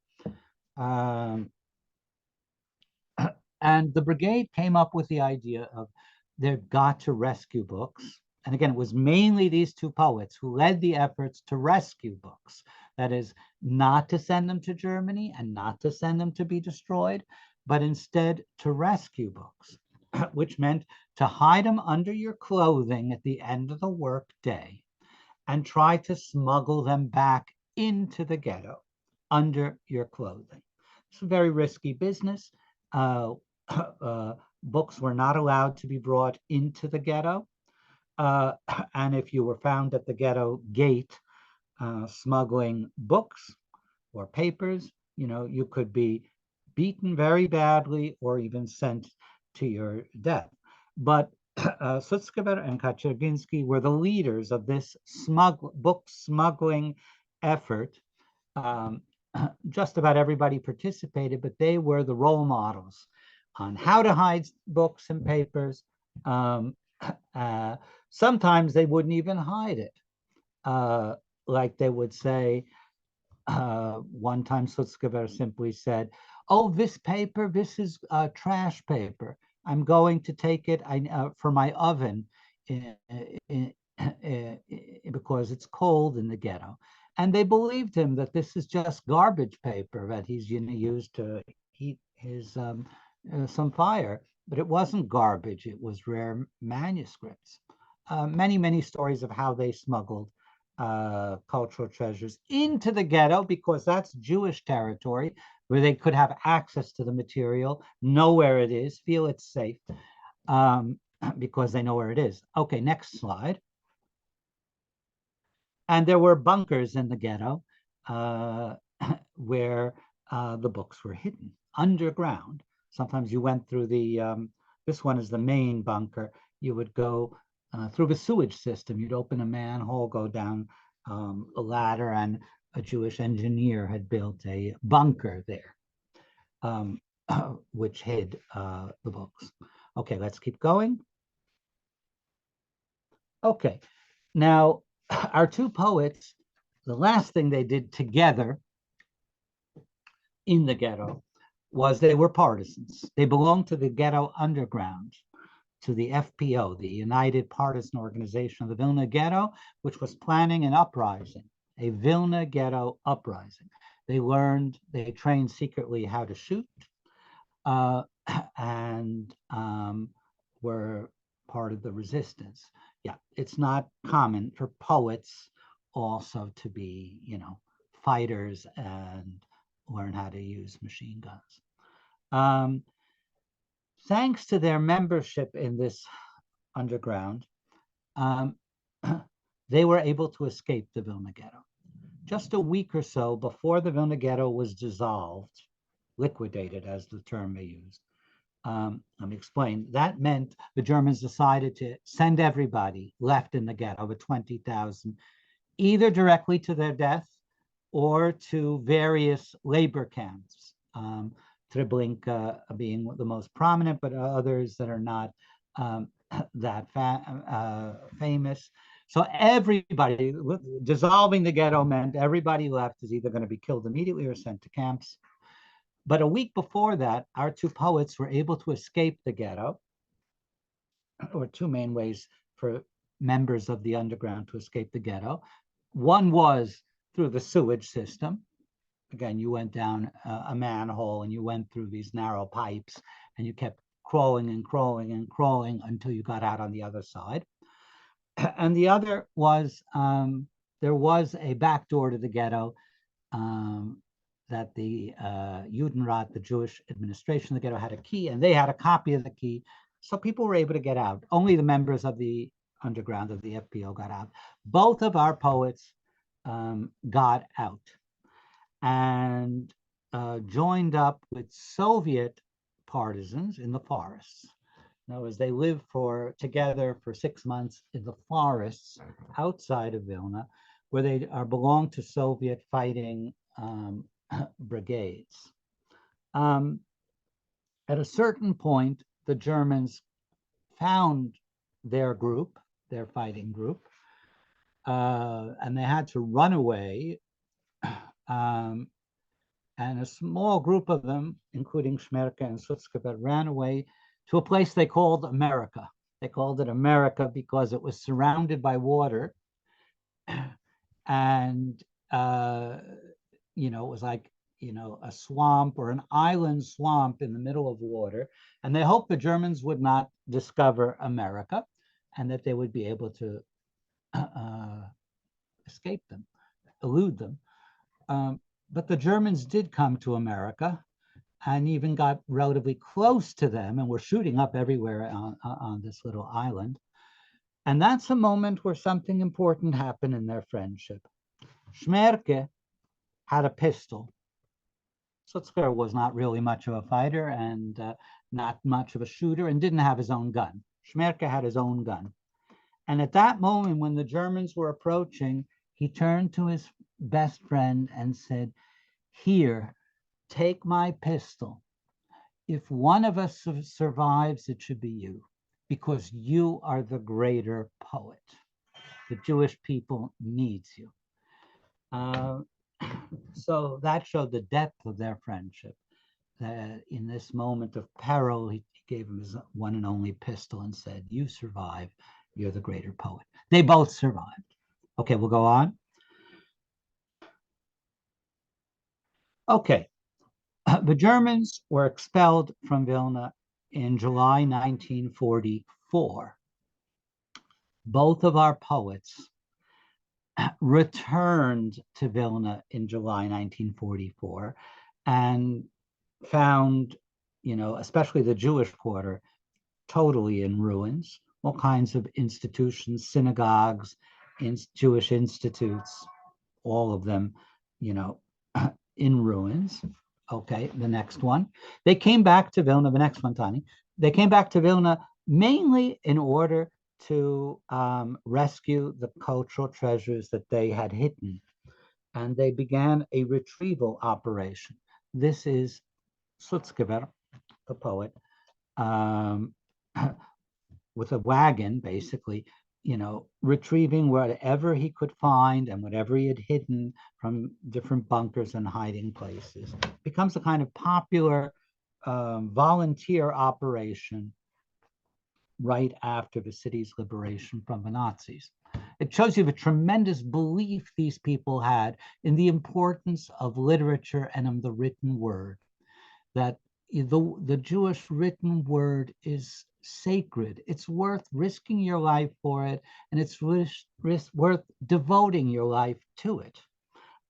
And the brigade came up with the idea of they've got to rescue books. And again, it was mainly these two poets who led the efforts to rescue books. That is, not to send them to Germany and not to send them to be destroyed, but instead to rescue books, which meant to hide them under your clothing at the end of the work day and try to smuggle them back into the ghetto under your clothing. It's a very risky business. Books were not allowed to be brought into the ghetto. And if you were found at the ghetto gate smuggling books or papers, you know, you could be beaten very badly or even sent to your death. But Sutzkever and Kaczerginski were the leaders of this book smuggling effort. Just about everybody participated, but they were the role models on how to hide books and papers. Sometimes they wouldn't even hide it. Like they would say, one time Sutzkever simply said, oh, this paper, this is trash paper. I'm going to take it for my oven because it's cold in the ghetto. And they believed him that this is just garbage paper that he's used to heat his some fire, but it wasn't garbage. It was rare manuscripts. Many stories of how they smuggled cultural treasures into the ghetto, because that's Jewish territory where they could have access to the material, know where it is, feel it's safe, because they know where it is. Okay, next slide. And there were bunkers in the ghetto where the books were hidden underground. Sometimes you went through this one is the main bunker. You would go through the sewage system. You'd open a manhole, go down a ladder, and a Jewish engineer had built a bunker there, which hid the books. Okay, let's keep going. Okay, now our two poets, the last thing they did together in the ghetto was they were partisans. They belonged to the ghetto underground, to the FPO, the United Partisan Organization of the Vilna Ghetto, which was planning an uprising, a Vilna Ghetto uprising. They trained secretly how to shoot, and were part of the resistance. yeah, it's not common for poets also to be, fighters and learn how to use machine guns. Thanks to their membership in this underground, they were able to escape the Vilna Ghetto. Just a week or so before the Vilna Ghetto was dissolved, liquidated as the term they used, let me explain. That meant the Germans decided to send everybody left in the ghetto, over 20,000, either directly to their death or to various labor camps. Treblinka being the most prominent, but others that are not that famous. So everybody, dissolving the ghetto meant everybody left is either going to be killed immediately or sent to camps. But a week before that, our two poets were able to escape the ghetto. Or two main ways for members of the underground to escape the ghetto. One was through the sewage system. Again, you went down a manhole and you went through these narrow pipes and you kept crawling and crawling and crawling until you got out on the other side. And the other was there was a back door to the ghetto that the Judenrat, the Jewish administration of the ghetto, had a key, and they had a copy of the key. So people were able to get out. Only the members of the underground of the FPO got out. Both of our poets got out and joined up with Soviet partisans in the forests. In other words, they lived together for 6 months in the forests outside of Vilna, where they belonged to Soviet fighting brigades. At a certain point, the Germans found their group, their fighting group, and they had to run away. And a small group of them, including Shmerke and Sutzkever, ran away to a place they called America. They called it America because it was surrounded by water. And, it was like, a swamp or an island swamp in the middle of water. And they hoped the Germans would not discover America and that they would be able to escape them, elude them. But the Germans did come to America and even got relatively close to them and were shooting up everywhere on this little island. And that's a moment where something important happened in their friendship. Shmerke had a pistol. Sutzkever was not really much of a fighter and not much of a shooter and didn't have his own gun. Shmerke had his own gun. And at that moment, when the Germans were approaching, he turned to his best friend and said, "Here, take my pistol. If one of us survives, it should be you, because you are the greater poet. The Jewish people needs you." So that showed the depth of their friendship. That in this moment of peril, he gave him his one and only pistol and said, "You survive. You're the greater poet." They both survived. Okay, we'll go on. Okay, the Germans were expelled from Vilna in July 1944. Both of our poets returned to Vilna in July 1944 and found, especially the Jewish quarter, totally in ruins. All kinds of institutions, synagogues, Jewish institutes, all of them, in ruins. Okay, the next one. They came back to Vilna, the next one, Tani. They came back to Vilna mainly in order to rescue the cultural treasures that they had hidden. And they began a retrieval operation. This is Sutzkever, the poet, with a wagon, basically, retrieving whatever he could find and whatever he had hidden from different bunkers and hiding places. It becomes a kind of popular volunteer operation right after the city's liberation from the Nazis. It shows you the tremendous belief these people had in the importance of literature and of the written word. That, the Jewish written word is sacred. It's worth risking your life for it, and it's worth devoting your life to it.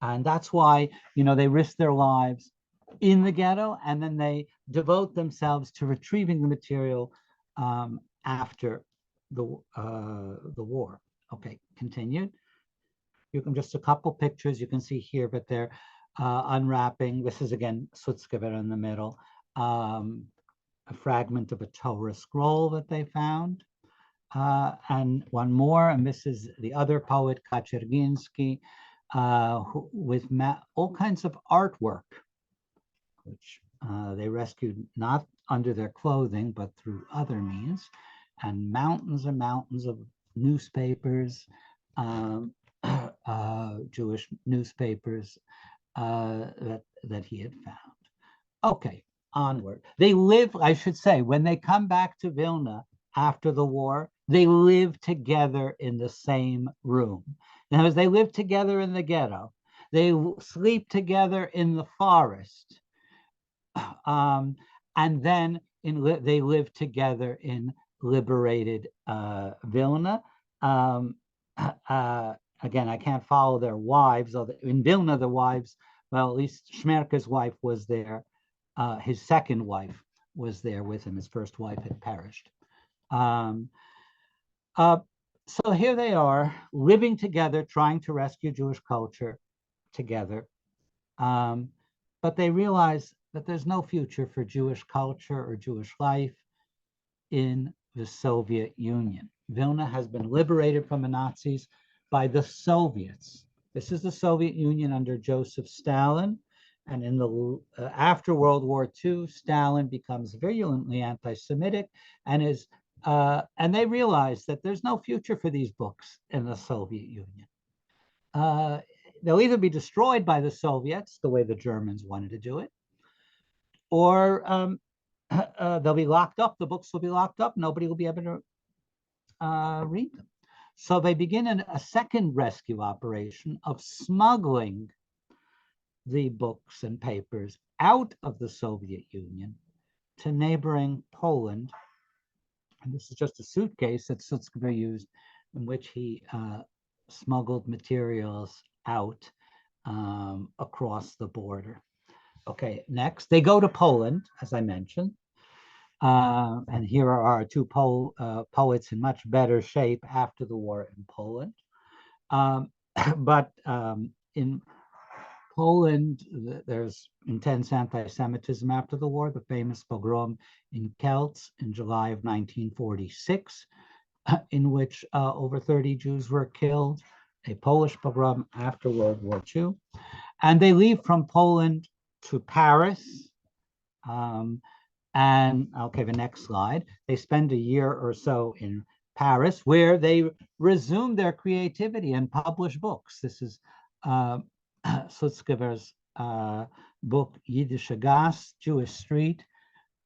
And that's why, they risk their lives in the ghetto, and then they devote themselves to retrieving the material after the war. Okay, continued. You can just a couple pictures you can see here, but they're unwrapping. This is again Sutzkever in the middle. A fragment of a Torah scroll that they found. And one more, and this is the other poet, Kaczerginski, with all kinds of artwork, which they rescued not under their clothing, but through other means, and mountains of newspapers, Jewish newspapers that he had found. Okay, onward. They live, I should say, when they come back to Vilna after the war, they live together in the same room. Now, as they live together in the ghetto, they sleep together in the forest, and then they live together in liberated Vilna. Again, I can't follow their wives. In Vilna, the wives, well, at least Shmerke's wife was there. His second wife was there with him. His first wife had perished. So here they are, living together, trying to rescue Jewish culture together. But they realize that there's no future for Jewish culture or Jewish life in the Soviet Union. Vilna has been liberated from the Nazis by the Soviets. This is the Soviet Union under Joseph Stalin. And in the after World War II, Stalin becomes virulently anti-Semitic and they realize that there's no future for these books in the Soviet Union. They'll either be destroyed by the Soviets, the way the Germans wanted to do it, or they'll be locked up. The books will be locked up. Nobody will be able to read them. So they begin a second rescue operation of smuggling the books and papers out of the Soviet Union to neighboring Poland. And this is just a suitcase that Sutzkever used in which he smuggled materials out across the border. Okay, next, they go to Poland, as I mentioned. And here are our two poets in much better shape after the war in Poland. But in Poland, there's intense anti-Semitism after the war, the famous pogrom in Kielce in July of 1946, in which over 30 Jews were killed, a Polish pogrom after World War II. And they leave from Poland to Paris. And okay, the next slide. They spend a year or so in Paris, where they resume their creativity and publish books. This is Sutzkever's book, Yiddish, Jewish Street,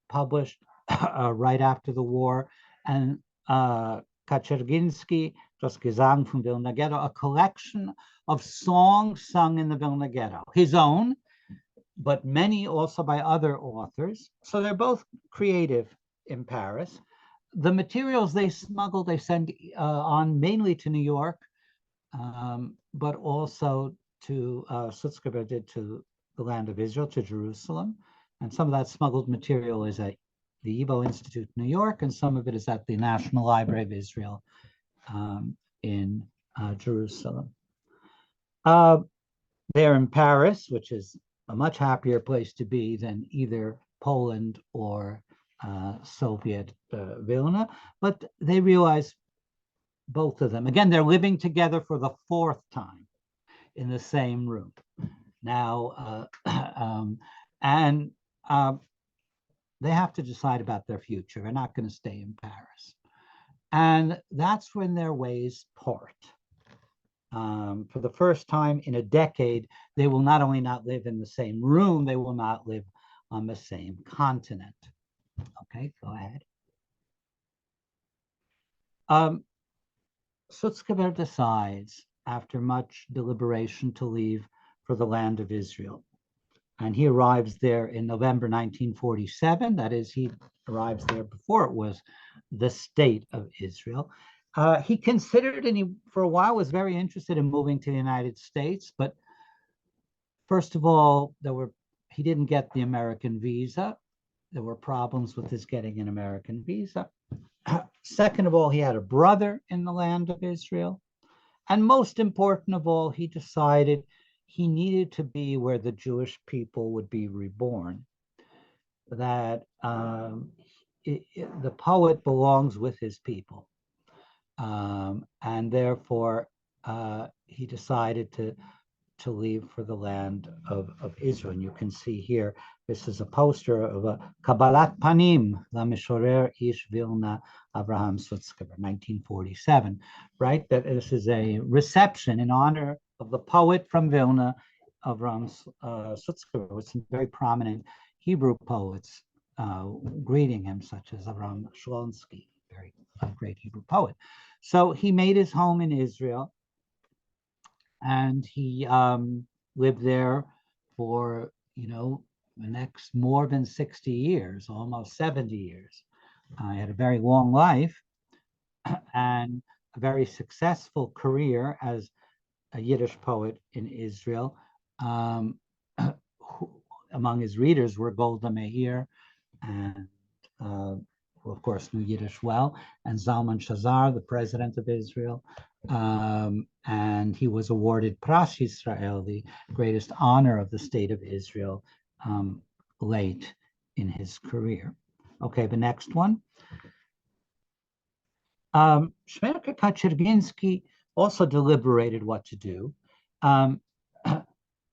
published right after the war, and Kaczerginski, Das Gesang from Vilna Ghetto, a collection of songs sung in the Vilna Ghetto, his own, but many also by other authors. So they're both creative in Paris. The materials they smuggle, they send on mainly to New York, but also to Sutzkever did to the land of Israel, to Jerusalem. And some of that smuggled material is at the Evo Institute in New York, and some of it is at the National Library of Israel in Jerusalem. They're in Paris, which is a much happier place to be than either Poland or Soviet Vilna, but they realize both of them. Again, they're living together for the fourth time in the same room. Now, they have to decide about their future. They're not going to stay in Paris. And that's when their ways part. For the first time in a decade, they will not only not live in the same room, they will not live on the same continent. Okay, go ahead. Sutzkever decides, after much deliberation, to leave for the land of Israel. And he arrives there in November 1947. That is, he arrives there before it was the state of Israel. He considered, and he, for a while, was very interested in moving to the United States. But first of all, he didn't get the American visa. There were problems with his getting an American visa. Second of all, he had a brother in the land of Israel. And most important of all, he decided he needed to be where the Jewish people would be reborn. That the poet belongs with his people. And therefore, he decided to leave for the land of Israel. And you can see here, this is a poster of a Kabbalat Panim, LaMishorer Ish Vilna Avraham Sutzkever, 1947, right? That this is a reception in honor of the poet from Vilna, Avraham Sutzkever, with some very prominent Hebrew poets greeting him, such as Avraham Shlonsky, very great Hebrew poet. So he made his home in Israel, and he lived there for, the next more than 60 years, almost 70 years. He had a very long life and a very successful career as a Yiddish poet in Israel. Among his readers were Golda Meir, and who of course knew Yiddish well, and Zalman Shazar, the president of Israel. And he was awarded Pras Yisrael, the greatest honor of the state of Israel, late in his career. Okay, the next one. Shmerke Kaczerginski also deliberated what to do.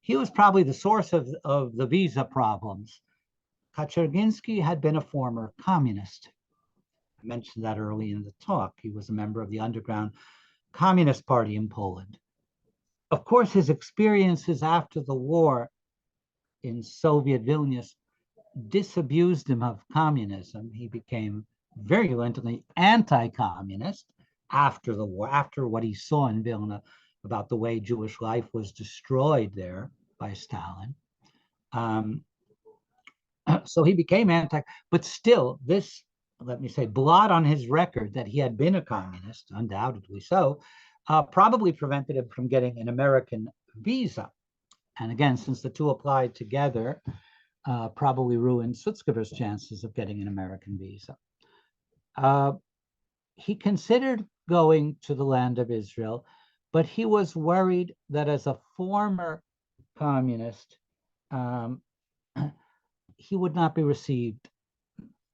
He was probably the source of the visa problems. Kaczerginski had been a former communist. I mentioned that early in the talk. He was a member of the underground Communist Party in Poland. Of course, his experiences after the war in Soviet Vilnius disabused him of communism. He became virulently anti-communist after the war, after what he saw in Vilna about the way Jewish life was destroyed there by Stalin. So he became but still this, let me say, blot on his record that he had been a communist, undoubtedly so, probably prevented him from getting an American visa. And again, since the two applied together, probably ruined Sutzkever's chances of getting an American visa. He considered going to the land of Israel, but he was worried that as a former communist, he would not be received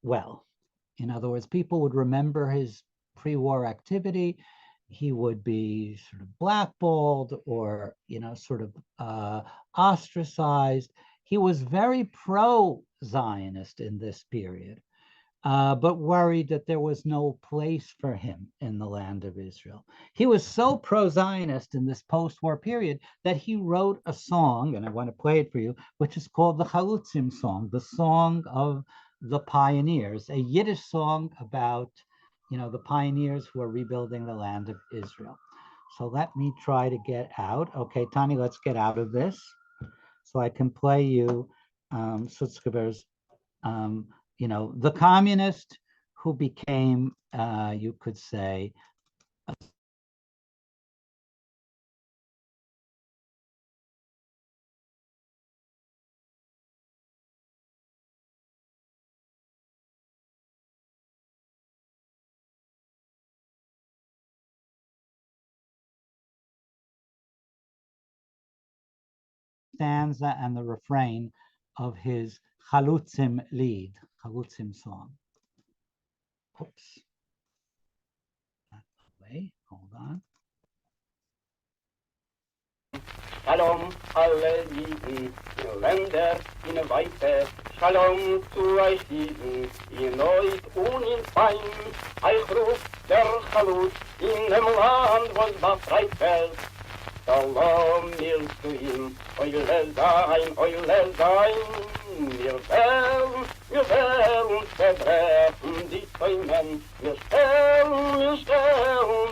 well. In other words, people would remember his pre-war activity. He would be sort of blackballed or, sort of ostracized. He was very pro-Zionist in this period, but worried that there was no place for him in the land of Israel. He was so pro-Zionist in this post-war period that he wrote a song, and I want to play it for you, which is called the Chalutzim song, the song of the pioneers, a Yiddish song about, the pioneers who are rebuilding the land of Israel. So let me try to get out. Okay, Tani, let's get out of this. So I can play you Sutzkever's, the communist who became, you could say, stanza and the refrain of his Chalutzim lied, Chalutzim song. Oops. Wait, hold on. Shalom, alle Jiden, in Länder, in Weite, Shalom zu euch Jiden, in Neut und in Fein, euch ruft der Chalutz in dem Land, wo es befreit fällt. Shalom mir zu ihm, eule sein, wir werden uns verbrechen, die Zäumen, wir stellen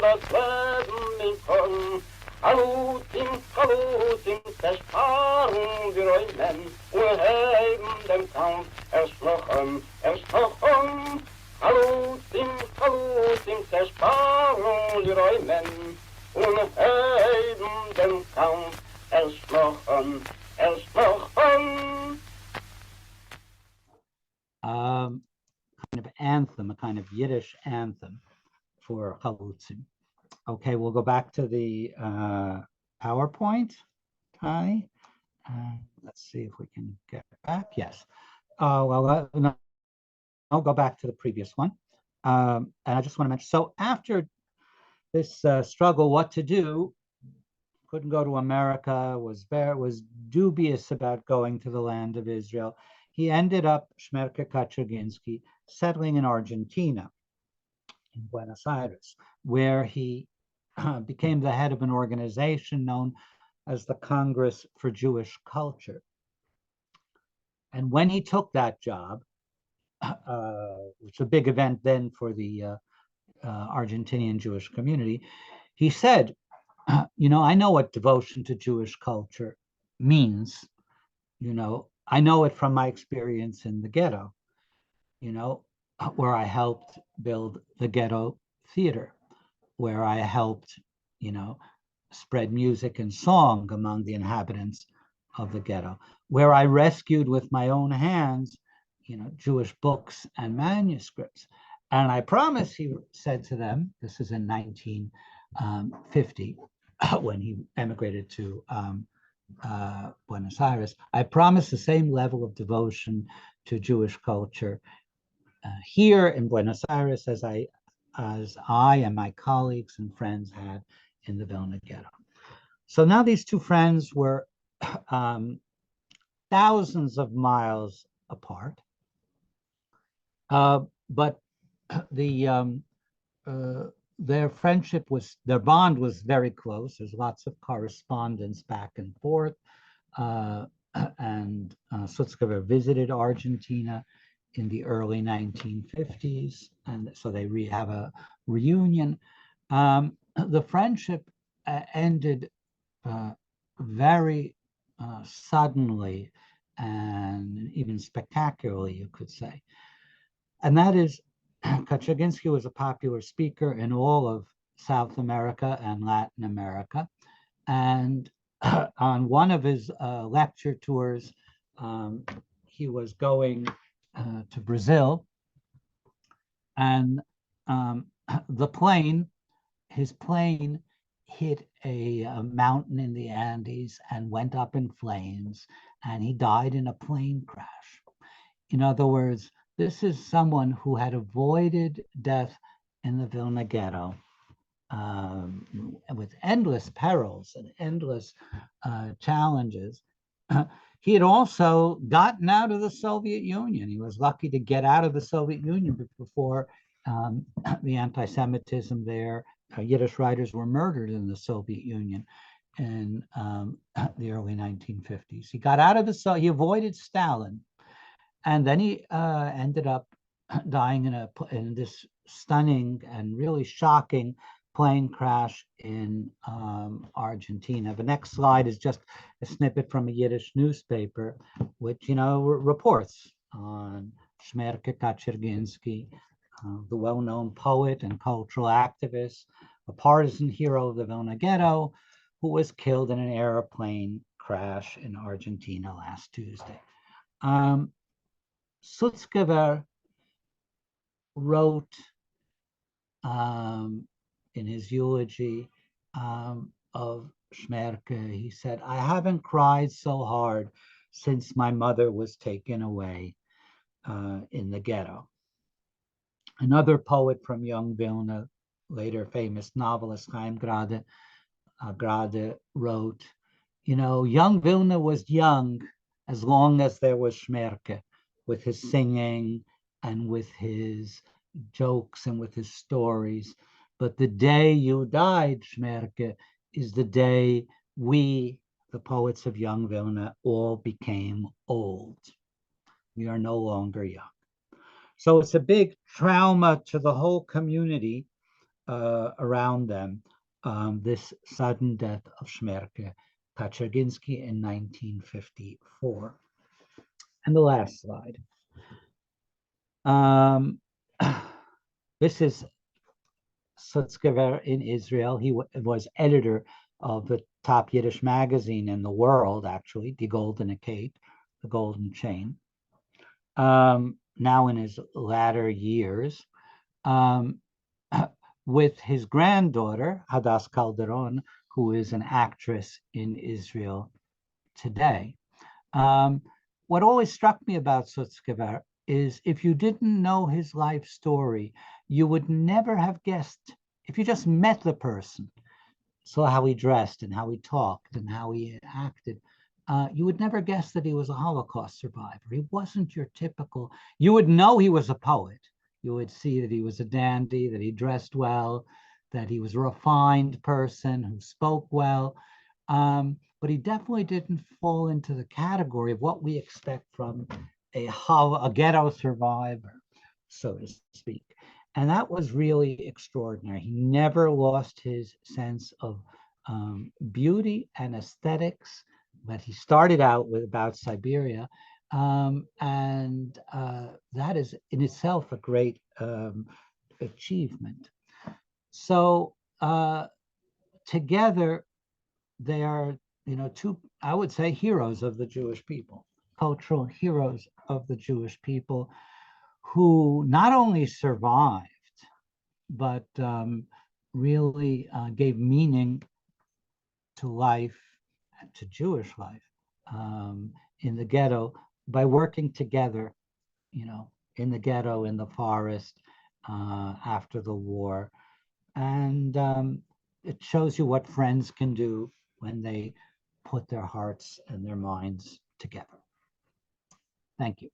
das Leben in Korn. Chalutzim, zersparen wir Räumen und dem Kampf erschlossen, erstochen. Halut im Zersparung die Räumen und heben dem Kampf erschlossen, erstochen. Kind of anthem, a kind of Yiddish anthem for Chalutzim. Okay, we'll go back to the PowerPoint, Connie. Let's see if we can get back. Yes. Well, no, I'll go back to the previous one. And I just want to mention, so after this struggle, what to do, couldn't go to America, was dubious about going to the land of Israel. He ended up, Shmerke Kaczerginski, settling in Argentina, in Buenos Aires, where he became the head of an organization known as the Congress for Jewish Culture. And when he took that job, which was a big event then for the Argentinian Jewish community, he said, you know, I know what devotion to Jewish culture means. You know, I know it from my experience in the ghetto, you know, where I helped build the ghetto theater, where I helped, you know, spread music and song among the inhabitants of the ghetto, where I rescued with my own hands, you know, Jewish books and manuscripts. And I promise, he said to them, this is in 1950, when he emigrated to Buenos Aires, I promise the same level of devotion to Jewish culture here in Buenos Aires as I and my colleagues and friends had in the Vilna ghetto. So now these two friends were thousands of miles apart, but their friendship their bond was very close. There's lots of correspondence back and forth. And Sutzkever visited Argentina in the early 1950s. And so they have a reunion. The friendship ended very suddenly and even spectacularly, you could say. And that is, Kaczerginski was a popular speaker in all of South America and Latin America. And on one of his lecture tours, he was going to Brazil. And his plane hit a mountain in the Andes and went up in flames, and he died in a plane crash. In other words, this is someone who had avoided death in the Vilna ghetto with endless perils and endless challenges. He had also gotten out of the Soviet Union. He was lucky to get out of the Soviet Union before the anti-Semitism there. Yiddish writers were murdered in the Soviet Union in the early 1950s. He got out of he avoided Stalin. And then he ended up dying in this stunning and really shocking plane crash in Argentina. The next slide is just a snippet from a Yiddish newspaper, which, you know, reports on Shmerke Kaczerginski, the well-known poet and cultural activist, a partisan hero of the Vilna ghetto, who was killed in an airplane crash in Argentina last Tuesday. Sutzkever wrote in his eulogy of Shmerke, he said, "I haven't cried so hard since my mother was taken away in the ghetto." Another poet from young Vilna, later famous novelist Chaim Grade wrote, you know, young Vilna was young as long as there was Shmerke, with his singing and with his jokes and with his stories. But the day you died, Shmerke, is the day we, the poets of young Vilna, all became old. We are no longer young. So it's a big trauma to the whole community around them, this sudden death of Shmerke Kaczerginski in 1954. And the last slide. This is Sutzkever in Israel. He was editor of the top Yiddish magazine in the world, actually, Die Goldene Kette, the Golden Chain. Now in his latter years, with his granddaughter, Hadass Calderon, who is an actress in Israel today. What always struck me about Sutzkever is if you didn't know his life story, you would never have guessed, if you just met the person, saw how he dressed and how he talked and how he acted, you would never guess that he was a Holocaust survivor. He wasn't your typical, you would know he was a poet. You would see that he was a dandy, that he dressed well, that he was a refined person who spoke well. But he definitely didn't fall into the category of what we expect from a ghetto survivor, so to speak. And that was really extraordinary. He never lost his sense of beauty and aesthetics, but he started out with about Siberia. And that is in itself a great achievement. So together, they are, two, I would say, heroes of the Jewish people, cultural heroes of the Jewish people, who not only survived, but really gave meaning to life, to Jewish life in the ghetto by working together, in the ghetto, in the forest after the war. And it shows you what friends can do when they put their hearts and their minds together. Thank you.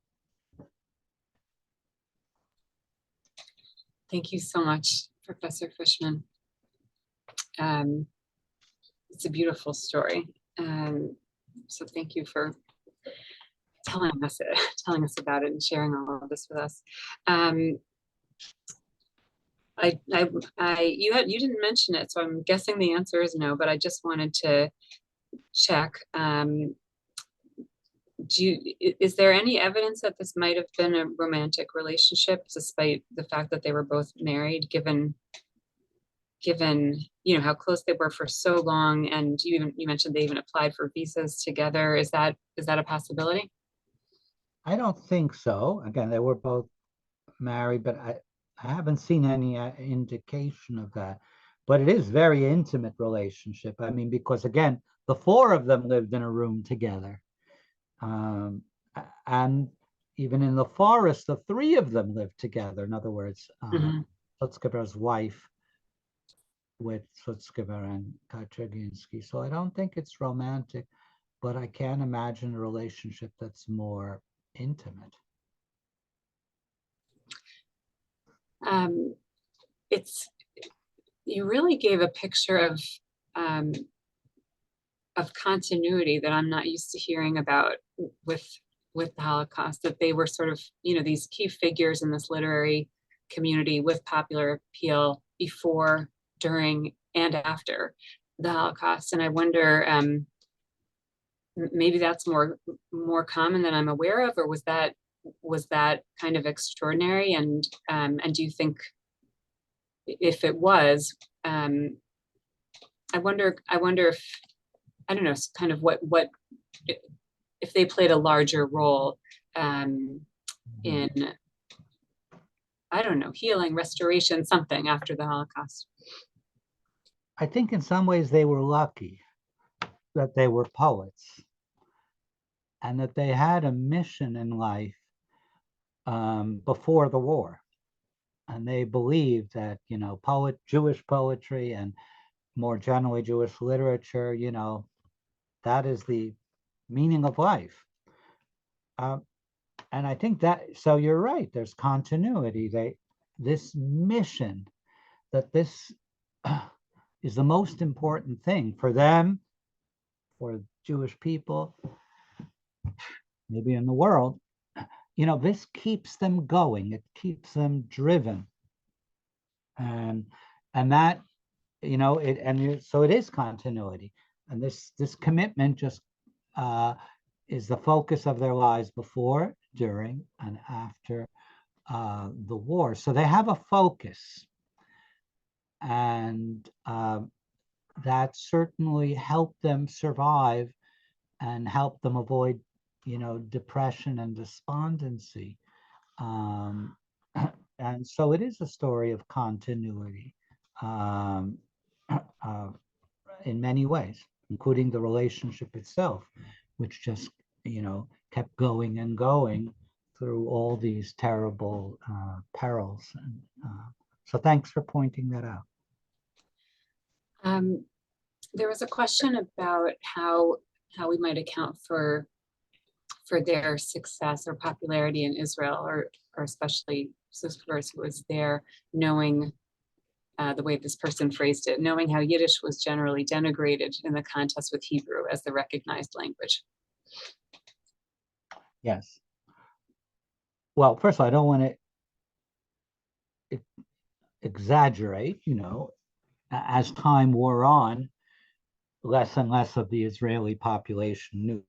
Thank you so much, Professor Fishman. It's a beautiful story. So thank you for telling us about it and sharing all of this with us. You didn't mention it, so I'm guessing the answer is no, but I just wanted to check. Is there any evidence that this might have been a romantic relationship, despite the fact that they were both married, given how close they were for so long, and you mentioned they even applied for visas together? Is that a possibility? I don't think so. Again, they were both married, but I haven't seen any indication of that. But it is very intimate relationship. I mean, because again, the four of them lived in a room together. And even in the forest, the three of them lived together. In other words, Sutzkever's wife with Sutzkever and Kaczerginski. So I don't think it's romantic, but I can imagine a relationship that's more intimate. You really gave a picture of continuity that I'm not used to hearing about with the Holocaust, that they were sort of, these key figures in this literary community with popular appeal before, during, and after the Holocaust. And I wonder, maybe that's more common than I'm aware of, or was that kind of extraordinary? And do you think, if it was, I wonder if, I don't know, kind of what if they played a larger role in, I don't know, healing, restoration, something after the Holocaust. I think in some ways they were lucky that they were poets and that they had a mission in life before the war. And they believed that, Jewish poetry and more generally Jewish literature, that is the meaning of life. And I think that, so you're right, there's continuity. This mission, that this is the most important thing for them, for Jewish people, maybe in the world. This keeps them going. It keeps them driven. And that, so it is continuity. And this commitment just is the focus of their lives before, during, and after the war. So they have a focus, and that certainly helped them survive and helped them avoid, depression and despondency. And so it is a story of continuity in many ways, including the relationship itself, which just, kept going and going through all these terrible perils. And so thanks for pointing that out. There was a question about how we might account for their success or popularity in Israel, or especially Sutzkever, who was there, knowing the way this person phrased it, knowing how Yiddish was generally denigrated in the contest with Hebrew as the recognized language. Yes. Well, first of all, I don't want to exaggerate, as time wore on, less and less of the Israeli population knew.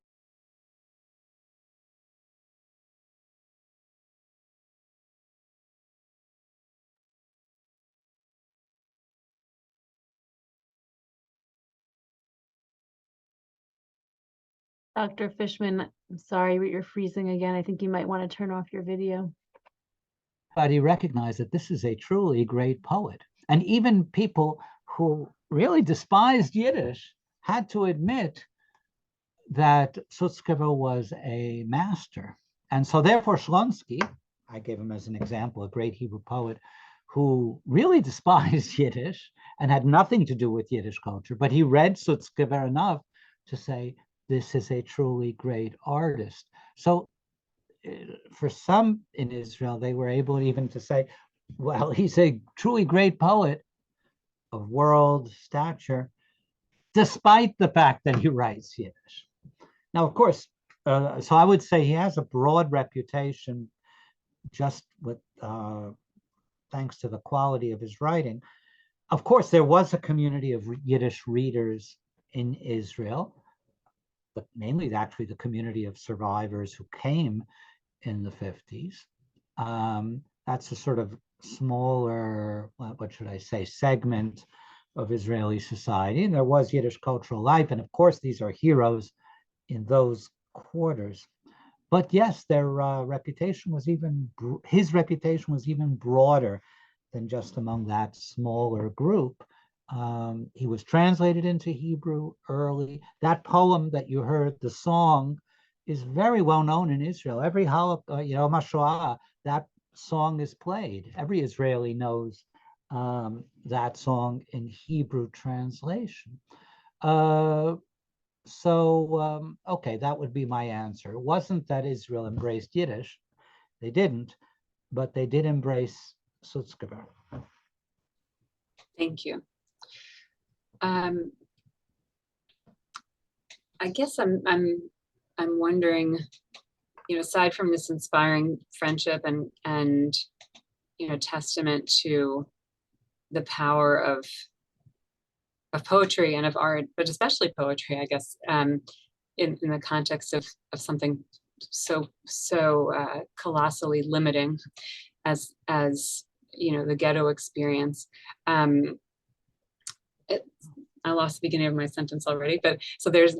Dr. Fishman, I'm sorry, but you're freezing again. I think you might want to turn off your video. But he recognized that this is a truly great poet. And even people who really despised Yiddish had to admit that Sutzkever was a master. And so therefore Shlonsky, I gave him as an example, a great Hebrew poet who really despised Yiddish and had nothing to do with Yiddish culture, but he read Sutzkever enough to say, this is a truly great artist. So for some in Israel, they were able even to say, well, he's a truly great poet of world stature, despite the fact that he writes Yiddish. Now, of course, so I would say he has a broad reputation just with thanks to the quality of his writing. Of course, there was a community of Yiddish readers in Israel, but mainly actually the community of survivors who came in the 50s. That's a sort of smaller, what should I say, segment of Israeli society. And there was Yiddish cultural life. And of course, these are heroes in those quarters. But yes, their reputation was his reputation was even broader than just among that smaller group. He was translated into Hebrew early. That poem that you heard, the song, is very well known in Israel. Every Holocaust, Mashoah, that song is played. Every Israeli knows that song in Hebrew translation. Okay, that would be my answer. It wasn't that Israel embraced Yiddish. They didn't, but they did embrace Sutzkever. Thank you. I guess I'm wondering, aside from this inspiring friendship and testament to the power of poetry and of art, but especially poetry, I guess, in the context of something so colossally limiting as the ghetto experience. I lost the beginning of my sentence already, but so there's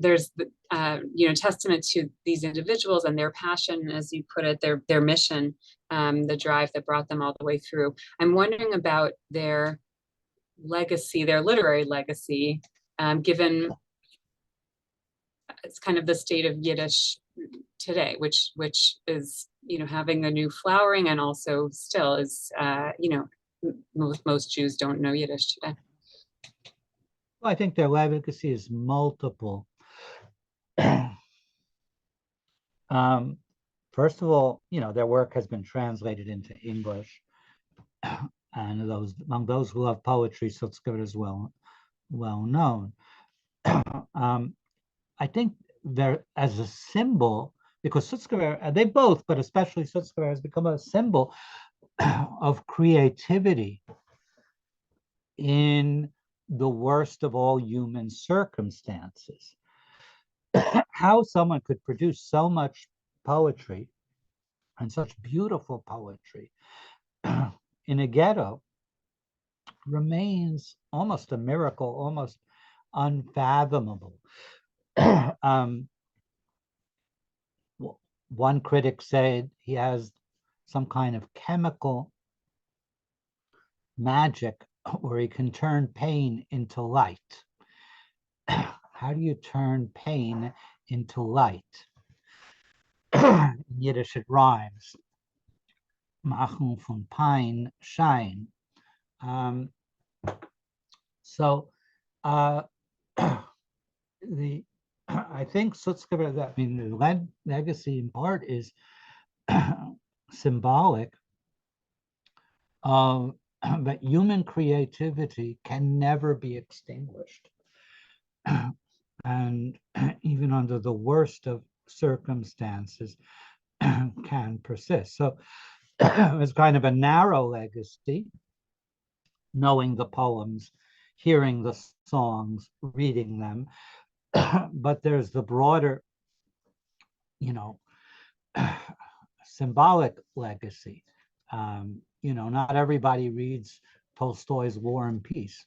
testament to these individuals and their passion, as you put it, their mission, the drive that brought them all the way through. I'm wondering about their legacy, their literary legacy, given it's kind of the state of Yiddish today, which is having a new flowering, and also still is most Jews don't know Yiddish today. Well, I think their legacy is multiple. First of all, their work has been translated into English, and among those who love poetry, Sutzkever is well known. I think they're as a symbol, because Sutzkever, they both, but especially Sutzkever, has become a symbol of creativity in the worst of all human circumstances. how someone could produce so much poetry and such beautiful poetry in a ghetto remains almost a miracle, almost unfathomable. One critic said he has some kind of chemical magic where he can turn pain into light. How do you turn pain into light? In Yiddish, it rhymes. Machen von Pein Schein. So I think Sutzkever, the legacy in part is symbolic of that human creativity can never be extinguished. And even under the worst of circumstances can persist. So it's kind of a narrow legacy, knowing the poems, hearing the songs, reading them. But there's the broader, symbolic legacy. Not everybody reads Tolstoy's War and Peace.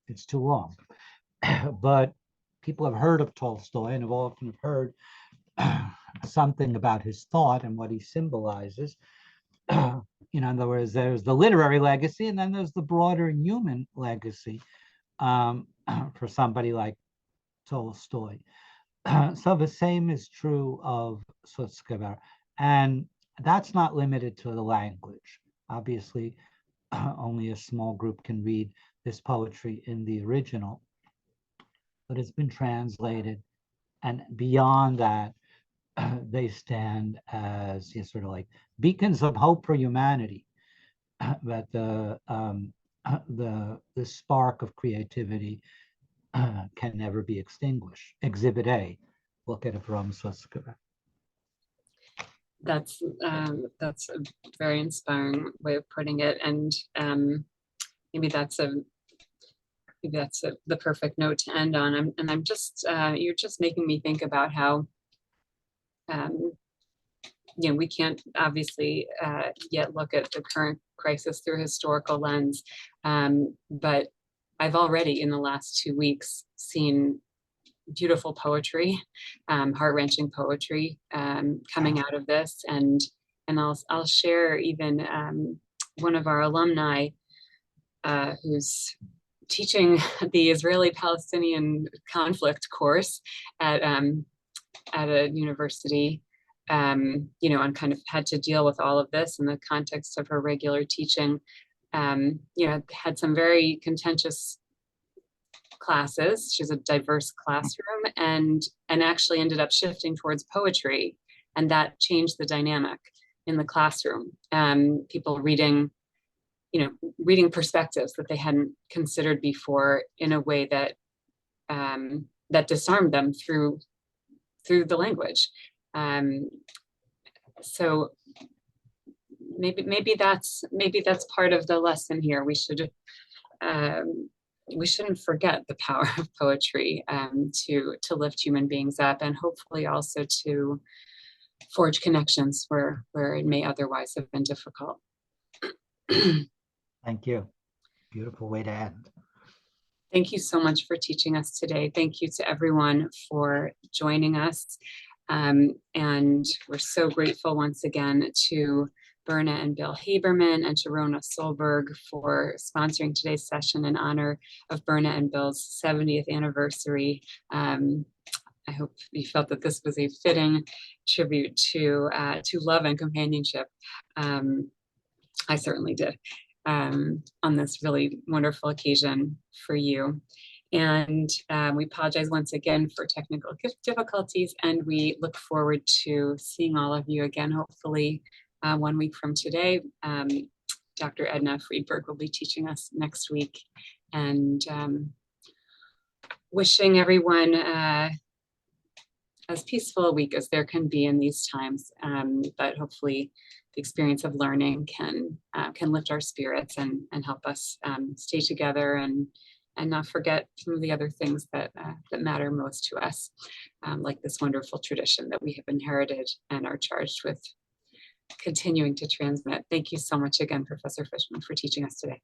It's too long. But people have heard of Tolstoy and have often heard something about his thought and what he symbolizes. In other words, there's the literary legacy, and then there's the broader human legacy for somebody like Tolstoy. So the same is true of Sutzkever. And that's not limited to the language. Obviously, only a small group can read this poetry in the original, but it's been translated. And beyond that, they stand as sort of like beacons of hope for humanity, that the spark of creativity can never be extinguished. Exhibit A, look at it from Sutzkever. That's a very inspiring way of putting it, and maybe that's the perfect note to end on. I'm just you're just making me think about how we can't obviously yet look at the current crisis through a historical lens, but I've already in the last 2 weeks seen beautiful poetry, heart-wrenching poetry coming out of this, and I'll share even one of our alumni who's teaching the Israeli-Palestinian conflict course at a university, and kind of had to deal with all of this in the context of her regular teaching. Had some very contentious classes. She's a diverse classroom, and actually ended up shifting towards poetry, and that changed the dynamic in the classroom. People reading perspectives that they hadn't considered before in a way that that disarmed them through the language. So maybe that's part of the lesson here. We shouldn't forget the power of poetry to lift human beings up, and hopefully also to forge connections where it may otherwise have been difficult. Thank you. Beautiful way to end. Thank you so much for teaching us today. Thank you to everyone for joining us. And we're so grateful once again to Berna and Bill Haberman and to Rona Solberg for sponsoring today's session in honor of Berna and Bill's 70th anniversary. I hope you felt that this was a fitting tribute to love and companionship. I certainly did, on this really wonderful occasion for you. And we apologize once again for technical difficulties, and we look forward to seeing all of you again, hopefully 1 week from today. Dr. Edna Friedberg will be teaching us next week, and wishing everyone as peaceful a week as there can be in these times, but hopefully the experience of learning can lift our spirits and help us stay together and and not forget some of the other things that that matter most to us, like this wonderful tradition that we have inherited and are charged with continuing to transmit. Thank you so much again, Professor Fishman, for teaching us today.